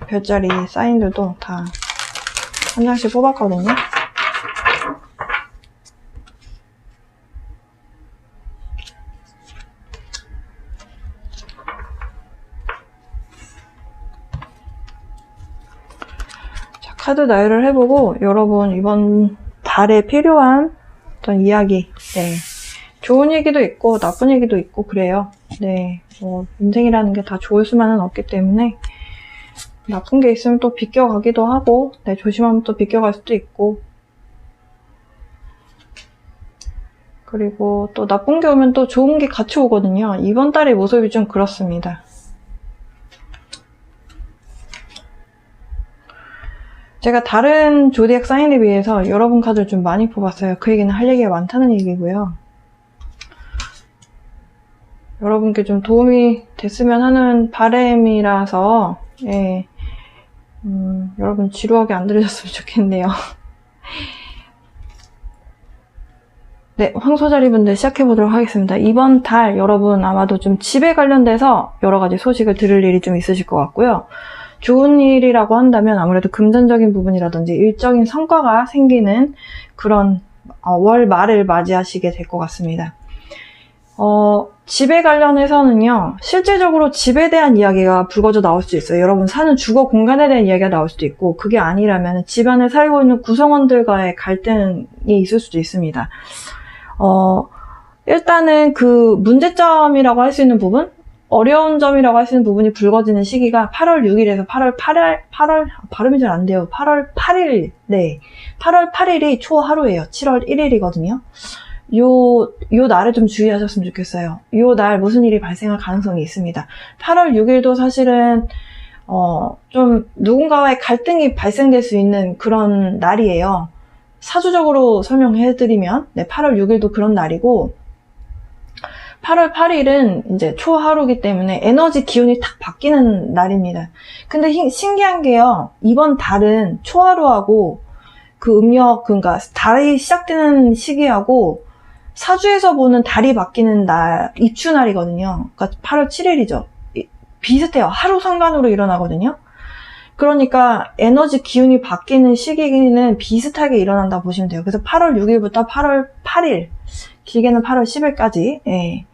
[SPEAKER 1] 별자리 사인들도 다 한 장씩 뽑았거든요. 자, 카드 나열을 해보고 여러분 이번 달에 필요한 어떤 이야기, 네, 좋은 얘기도 있고 나쁜 얘기도 있고 그래요. 네, 인생이라는 게 다 좋을 수만은 없기 때문에 나쁜 게 있으면 또 비껴가기도 하고, 네, 조심하면 또 비껴갈 수도 있고, 그리고 또 나쁜 게 오면 또 좋은 게 같이 오거든요. 이번 달의 모습이 좀 그렇습니다. 제가 다른 조디악 사인에 비해서 여러분 카드를 좀 많이 뽑았어요. 그 얘기는 할 얘기가 많다는 얘기고요. 여러분께 좀 도움이 됐으면 하는 바람이라서, 예, 여러분 지루하게 안 들으셨으면 좋겠네요. 네, 황소자리분들 시작해보도록 하겠습니다. 이번 달 여러분 아마도 좀 집에 관련돼서 여러 가지 소식을 들을 일이 좀 있으실 것 같고요. 좋은 일이라고 한다면 아무래도 금전적인 부분이라든지 일적인 성과가 생기는 그런 월 말을 맞이하시게 될 것 같습니다. 집에 관련해서는요, 실제적으로 집에 대한 이야기가 불거져 나올 수 있어요. 여러분 사는 주거 공간에 대한 이야기가 나올 수도 있고, 그게 아니라면 집안에 살고 있는 구성원들과의 갈등이 있을 수도 있습니다. 일단은 그 문제점이라고 할 수 있는 부분, 어려운 점이라고 할 수 있는 부분이 불거지는 시기가 8월 6일에서 발음이 잘 안 돼요. 8월 8일, 네. 8월 8일이 초하루예요. 7월 1일이거든요. 요 날에 좀 주의하셨으면 좋겠어요. 요 날 무슨 일이 발생할 가능성이 있습니다. 8월 6일도 사실은, 좀 누군가와의 갈등이 발생될 수 있는 그런 날이에요. 사주적으로 설명해드리면, 네, 8월 6일도 그런 날이고, 8월 8일은 이제 초하루기 때문에 에너지 기운이 탁 바뀌는 날입니다. 근데 신기한 게요, 이번 달은 초하루하고 그 그러니까 달이 시작되는 시기하고 사주에서 보는 달이 바뀌는 날, 입추날이거든요. 그러니까 8월 7일이죠. 비슷해요. 하루 상관으로 일어나거든요. 그러니까 에너지 기운이 바뀌는 시기는 비슷하게 일어난다고 보시면 돼요. 그래서 8월 6일부터 8월 8일, 길게는 8월 10일까지, 예.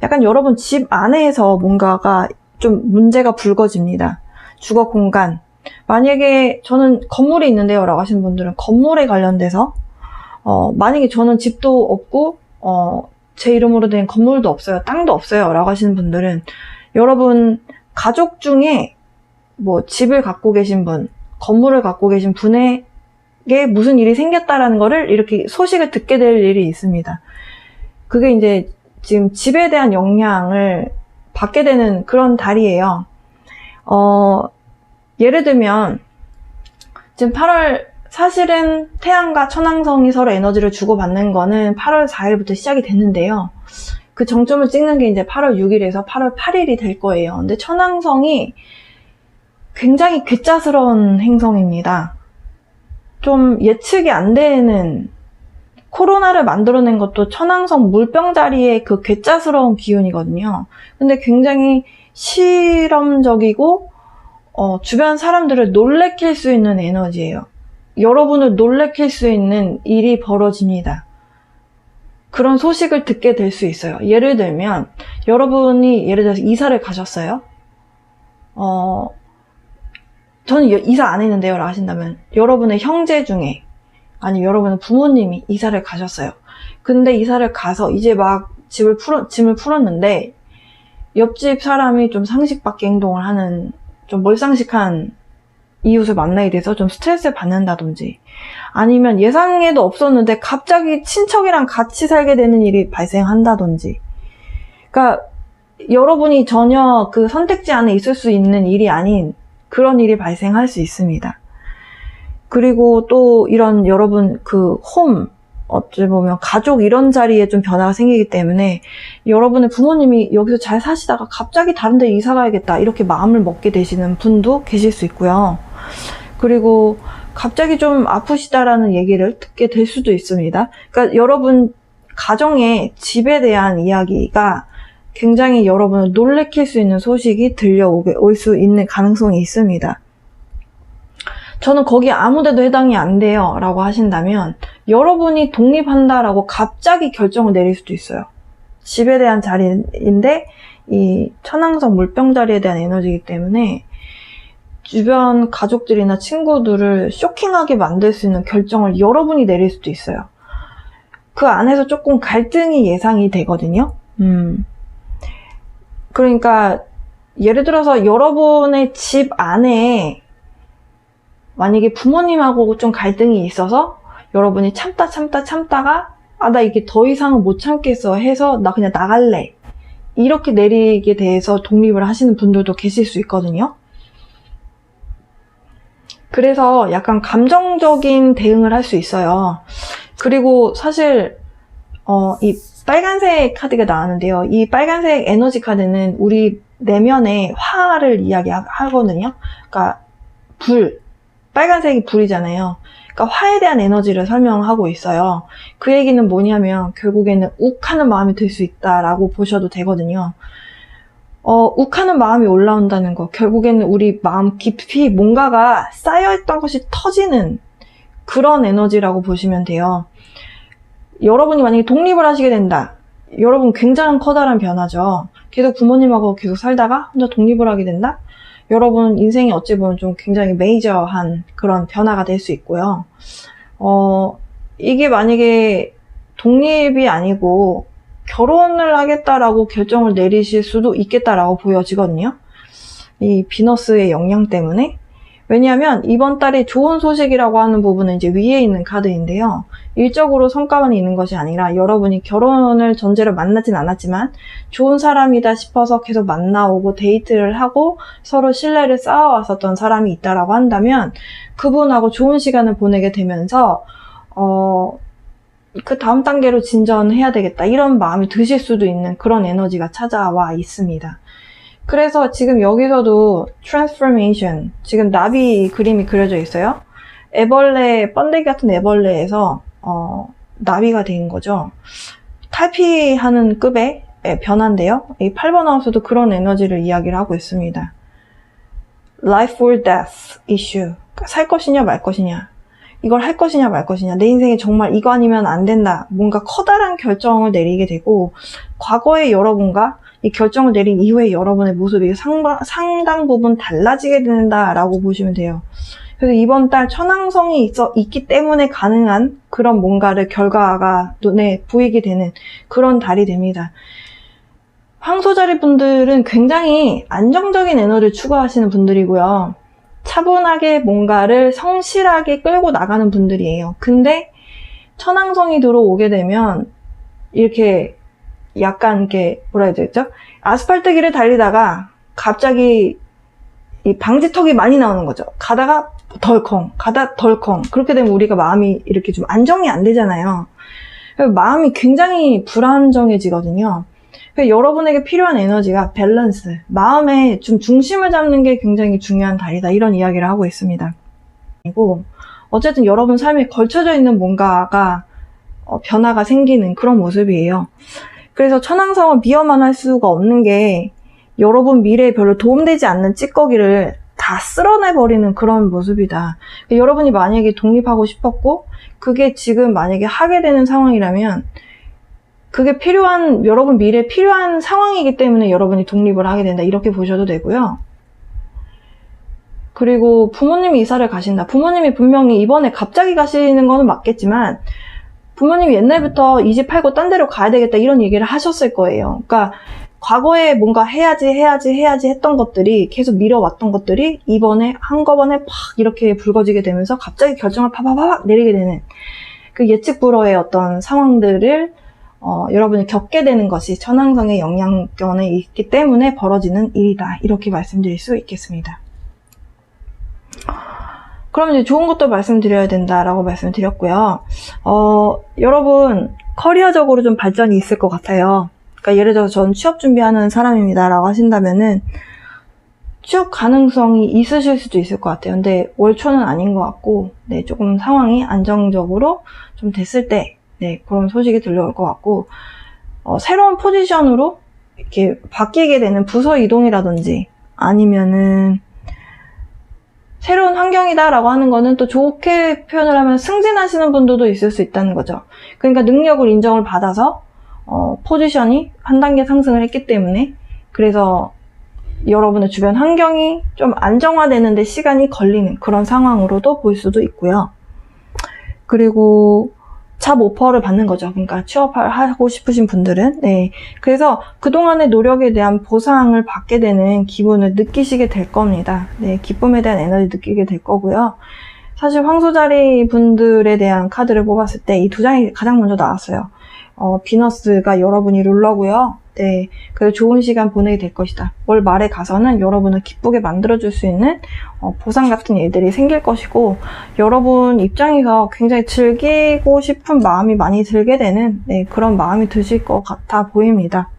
[SPEAKER 1] 약간 여러분 집 안에서 뭔가가 좀 문제가 불거집니다. 주거 공간. 만약에 저는 건물이 있는데요 라고 하시는 분들은 건물에 관련돼서, 만약에 저는 집도 없고, 제 이름으로 된 건물도 없어요. 땅도 없어요. 라고 하시는 분들은 여러분 가족 중에 뭐 집을 갖고 계신 분, 건물을 갖고 계신 분에게 무슨 일이 생겼다라는 거를 이렇게 소식을 듣게 될 일이 있습니다. 그게 이제 지금 집에 대한 영향을 받게 되는 그런 달이에요. 예를 들면 지금 8월, 사실은 태양과 천왕성이 서로 에너지를 주고받는 거는 8월 4일부터 시작이 됐는데요. 그 정점을 찍는 게 이제 8월 6일에서 8월 8일이 될 거예요. 근데 천왕성이 굉장히 괴짜스러운 행성입니다. 좀 예측이 안 되는, 코로나를 만들어낸 것도 천왕성 물병 자리의 그 괴짜스러운 기운이거든요. 근데 굉장히 실험적이고, 주변 사람들을 놀래킬 수 있는 에너지예요. 여러분을 놀래킬 수 있는 일이 벌어집니다. 그런 소식을 듣게 될 수 있어요. 예를 들면 여러분이 예를 들어서 이사를 가셨어요. 저는 이사 안 했는데요 라고 하신다면 여러분의 형제 중에 아니면 여러분의 부모님이 이사를 가셨어요. 근데 이사를 가서 이제 막 짐을 풀었는데 옆집 사람이 좀 상식 밖의 행동을 하는, 좀 몰상식한 이웃을 만나게 돼서 좀 스트레스를 받는다든지, 아니면 예상에도 없었는데 갑자기 친척이랑 같이 살게 되는 일이 발생한다든지, 그러니까 여러분이 전혀 그 선택지 안에 있을 수 있는 일이 아닌 그런 일이 발생할 수 있습니다. 그리고 또 이런 여러분 어찌 보면 가족 이런 자리에 좀 변화가 생기기 때문에 여러분의 부모님이 여기서 잘 사시다가 갑자기 다른 데 이사 가야겠다 이렇게 마음을 먹게 되시는 분도 계실 수 있고요. 그리고 갑자기 좀 아프시다라는 얘기를 듣게 될 수도 있습니다. 그러니까 여러분 가정의 집에 대한 이야기가 굉장히 여러분을 놀래킬 수 있는 소식이 들려올 수 있는 가능성이 있습니다. 저는 거기 아무데도 해당이 안 돼요 라고 하신다면 여러분이 독립한다라고 갑자기 결정을 내릴 수도 있어요. 집에 대한 자리인데 이 천왕성 물병 자리에 대한 에너지이기 때문에 주변 가족들이나 친구들을 쇼킹하게 만들 수 있는 결정을 여러분이 내릴 수도 있어요. 그 안에서 조금 갈등이 예상이 되거든요. 그러니까 예를 들어서 여러분의 집 안에 만약에 부모님하고 좀 갈등이 있어서 여러분이 참다가 나 이게 더 이상은 못 참겠어 해서 나 그냥 나갈래 이렇게 내리게 돼서 독립을 하시는 분들도 계실 수 있거든요. 그래서 약간 감정적인 대응을 할 수 있어요. 그리고 사실 이 빨간색 카드가 나왔는데요. 이 빨간색 에너지 카드는 우리 내면의 화를 이야기하거든요. 그러니까 빨간색이 불이잖아요. 그러니까 화에 대한 에너지를 설명하고 있어요. 그 얘기는 뭐냐면 결국에는 욱하는 마음이 들 수 있다라고 보셔도 되거든요. 욱하는 마음이 올라온다는 거, 결국에는 우리 마음 깊이 뭔가가 쌓여있던 것이 터지는 그런 에너지라고 보시면 돼요. 여러분이 만약에 독립을 하시게 된다. 여러분 굉장한 커다란 변화죠. 계속 부모님하고 계속 살다가 혼자 독립을 하게 된다? 여러분 인생이 어찌 보면 좀 굉장히 메이저한 그런 변화가 될 수 있고요. 이게 만약에 독립이 아니고 결혼을 하겠다라고 결정을 내리실 수도 있겠다라고 보여지거든요. 이 비너스의 영향 때문에. 왜냐하면 이번 달에 좋은 소식이라고 하는 부분은 이제 위에 있는 카드인데요. 일적으로 성과만 있는 것이 아니라 여러분이 결혼을 전제로 만나진 않았지만 좋은 사람이다 싶어서 계속 만나오고 데이트를 하고 서로 신뢰를 쌓아왔었던 사람이 있다라고 한다면 그분하고 좋은 시간을 보내게 되면서 그 다음 단계로 진전해야 되겠다 이런 마음이 드실 수도 있는 그런 에너지가 찾아와 있습니다. 그래서 지금 여기서도 transformation, 지금 나비 그림이 그려져 있어요. 애벌레, 번데기 같은 애벌레에서 나비가 된 거죠. 탈피하는 급의 변화인데요. 이 8번 하우스도 그런 에너지를 이야기를 하고 있습니다. Life or death issue. 살 것이냐 말 것이냐. 이걸 할 것이냐 말 것이냐. 내 인생에 정말 이거 아니면 안 된다. 뭔가 커다란 결정을 내리게 되고 과거의 여러분과 이 결정을 내린 이후에 여러분의 모습이 상당 부분 달라지게 된다라고 보시면 돼요. 그래서 이번 달 천왕성이 있기 때문에 가능한 그런 뭔가를 결과가 눈에 보이게 되는 그런 달이 됩니다. 황소자리 분들은 굉장히 안정적인 에너지를 추구하시는 분들이고요. 차분하게 뭔가를 성실하게 끌고 나가는 분들이에요. 근데 천왕성이 들어오게 되면 이렇게 약간 이렇게 뭐라 해야 되죠? 아스팔트 길을 달리다가 갑자기 이 방지턱이 많이 나오는 거죠. 가다가 덜컹, 가다 덜컹. 그렇게 되면 우리가 마음이 이렇게 좀 안정이 안 되잖아요. 마음이 굉장히 불안정해지거든요. 여러분에게 필요한 에너지가 밸런스, 마음의 좀 중심을 잡는 게 굉장히 중요한 달이다. 이런 이야기를 하고 있습니다. 그리고 어쨌든 여러분 삶에 걸쳐져 있는 뭔가가 변화가 생기는 그런 모습이에요. 그래서 천왕성을 미워만 할 수가 없는 게 여러분 미래에 별로 도움되지 않는 찌꺼기를 다 쓸어내버리는 그런 모습이다. 여러분이 만약에 독립하고 싶었고 그게 지금 만약에 하게 되는 상황이라면 그게 필요한, 여러분 미래에 필요한 상황이기 때문에 여러분이 독립을 하게 된다. 이렇게 보셔도 되고요. 그리고 부모님이 이사를 가신다. 부모님이 분명히 이번에 갑자기 가시는 거는 맞겠지만 부모님이 옛날부터 이 집 팔고 딴 데로 가야 되겠다 이런 얘기를 하셨을 거예요. 그러니까 과거에 뭔가 해야지 했던 것들이 계속 미뤄왔던 것들이 이번에 한꺼번에 팍 이렇게 불거지게 되면서 갑자기 결정을 파파팍 내리게 되는 그 예측 불허의 어떤 상황들을 여러분이 겪게 되는 것이 천왕성의 영향권에 있기 때문에 벌어지는 일이다. 이렇게 말씀드릴 수 있겠습니다. 그럼 이제 좋은 것도 말씀드려야 된다라고 말씀드렸고요. 여러분 커리어적으로 좀 발전이 있을 것 같아요. 그러니까 예를 들어서 전 취업 준비하는 사람입니다라고 하신다면은 취업 가능성이 있으실 수도 있을 것 같아요. 근데 올 초는 아닌 것 같고, 네, 조금 상황이 안정적으로 좀 됐을 때, 네, 그런 소식이 들려올 것 같고, 새로운 포지션으로 이렇게 바뀌게 되는 부서 이동이라든지 아니면은 새로운 환경이다라고 하는 거는 또 좋게 표현을 하면 승진하시는 분들도 있을 수 있다는 거죠. 그러니까 능력을 인정을 받아서 포지션이 한 단계 상승을 했기 때문에 그래서 여러분의 주변 환경이 좀 안정화되는데 시간이 걸리는 그런 상황으로도 볼 수도 있고요. 그리고 잡 오퍼를 받는 거죠. 그러니까 취업을 하고 싶으신 분들은. 네. 그래서 그동안의 노력에 대한 보상을 받게 되는 기분을 느끼시게 될 겁니다. 네. 기쁨에 대한 에너지 느끼게 될 거고요. 사실 황소자리 분들에 대한 카드를 뽑았을 때 이 두 장이 가장 먼저 나왔어요. 비너스가 여러분이 룰러고요. 네, 그래서 좋은 시간 보내게 될 것이다. 올 말에 가서는 여러분을 기쁘게 만들어줄 수 있는 보상 같은 일들이 생길 것이고 여러분 입장에서 굉장히 즐기고 싶은 마음이 많이 들게 되는 그런 마음이 드실 것 같아 보입니다.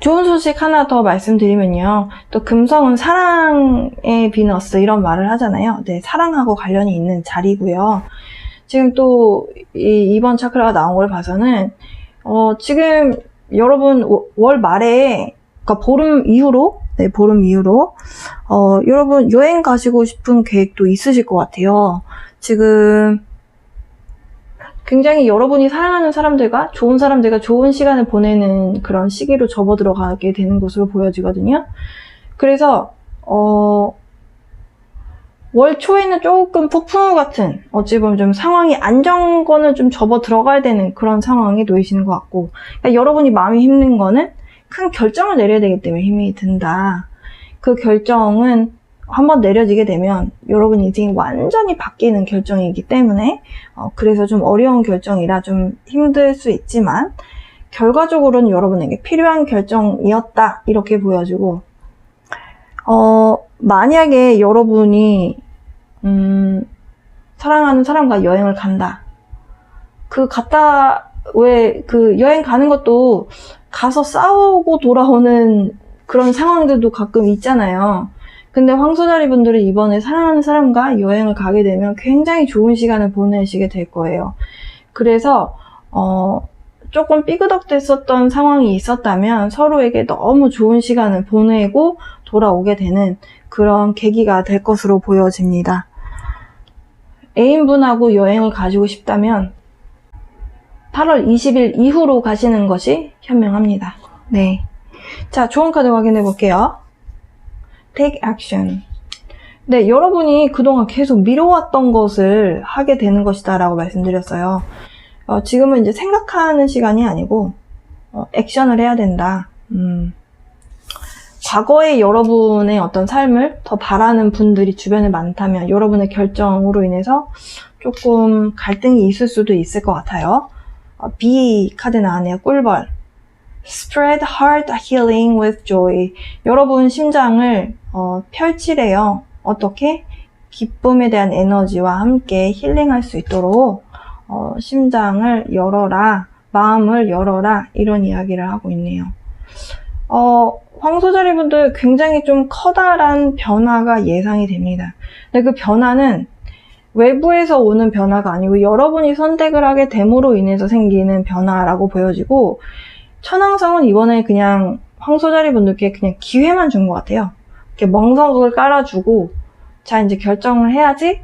[SPEAKER 1] 좋은 소식 하나 더 말씀드리면요. 또 금성은 사랑의 비너스 이런 말을 하잖아요. 네, 사랑하고 관련이 있는 자리고요. 지금 또 이번 차크라가 나온 걸 봐서는 지금 여러분 월 말에 그러니까 보름 이후로 여러분 여행 가시고 싶은 계획도 있으실 것 같아요. 지금 굉장히 여러분이 사랑하는 사람들과 좋은 시간을 보내는 그런 시기로 접어들어가게 되는 것으로 보여지거든요. 그래서 월 초에는 조금 폭풍우 같은, 어찌 보면 좀 상황이 안정권을 좀 접어 들어가야 되는 그런 상황에 놓이시는 것 같고, 그러니까 여러분이 마음이 힘든 거는 큰 결정을 내려야 되기 때문에 힘이 든다. 그 결정은 한번 내려지게 되면 여러분 인생이 완전히 바뀌는 결정이기 때문에 그래서 좀 어려운 결정이라 좀 힘들 수 있지만 결과적으로는 여러분에게 필요한 결정이었다 이렇게 보여지고, 만약에 여러분이 사랑하는 사람과 여행을 간다. 왜 그 여행 가는 것도 가서 싸우고 돌아오는 그런 상황들도 가끔 있잖아요. 근데 황소자리 분들은 이번에 사랑하는 사람과 여행을 가게 되면 굉장히 좋은 시간을 보내시게 될 거예요. 그래서 조금 삐그덕댔었던 상황이 있었다면 서로에게 너무 좋은 시간을 보내고 돌아오게 되는 그런 계기가 될 것으로 보여집니다. 애인분하고 여행을 가시고 싶다면 8월 20일 이후로 가시는 것이 현명합니다. 네. 자, 좋은 카드 확인해 볼게요. Take action. 네, 여러분이 그동안 계속 미뤄왔던 것을 하게 되는 것이다 라고 말씀드렸어요. 지금은 이제 생각하는 시간이 아니고 액션을 해야 된다. 과거에 여러분의 어떤 삶을 더 바라는 분들이 주변에 많다면 여러분의 결정으로 인해서 조금 갈등이 있을 수도 있을 것 같아요. B 카드 나왔네요. 꿀벌. Spread heart healing with joy. 여러분 심장을 펼치래요. 어떻게? 기쁨에 대한 에너지와 함께 힐링할 수 있도록 심장을 열어라, 마음을 열어라 이런 이야기를 하고 있네요. 황소자리 분들 굉장히 좀 커다란 변화가 예상이 됩니다. 근데 그 변화는 외부에서 오는 변화가 아니고 여러분이 선택을 하게 됨으로 인해서 생기는 변화라고 보여지고, 천왕성은 이번에 그냥 황소자리 분들께 그냥 기회만 준 것 같아요. 이렇게 멍석을 깔아주고, 자, 이제 결정을 해야지?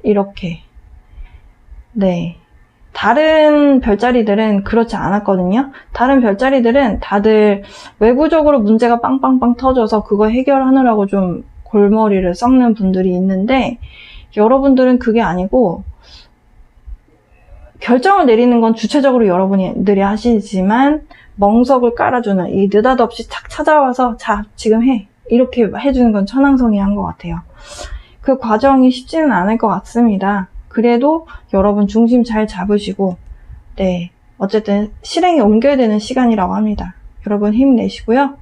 [SPEAKER 1] 이렇게. 네. 다른 별자리들은 그렇지 않았거든요. 다른 별자리들은 다들 외부적으로 문제가 빵빵빵 터져서 그거 해결하느라고 좀 골머리를 썩는 분들이 있는데, 여러분들은 그게 아니고, 결정을 내리는 건 주체적으로 여러분들이 하시지만, 멍석을 깔아주는, 이 느닷없이 착 찾아와서, 자, 지금 해. 이렇게 해주는 건 천왕성이 한 것 같아요. 그 과정이 쉽지는 않을 것 같습니다. 그래도 여러분 중심 잘 잡으시고, 네, 어쨌든 실행에 옮겨야 되는 시간이라고 합니다. 여러분 힘내시고요.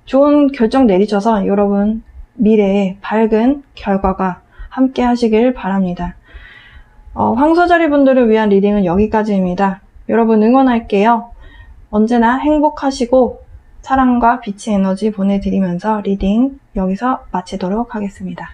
[SPEAKER 1] 좋은 결정 내리셔서 여러분 미래에 밝은 결과가 함께 하시길 바랍니다. 황소자리 분들을 위한 리딩은 여기까지입니다. 여러분 응원할게요. 언제나 행복하시고 사랑과 빛의 에너지 보내드리면서 리딩 여기서 마치도록 하겠습니다.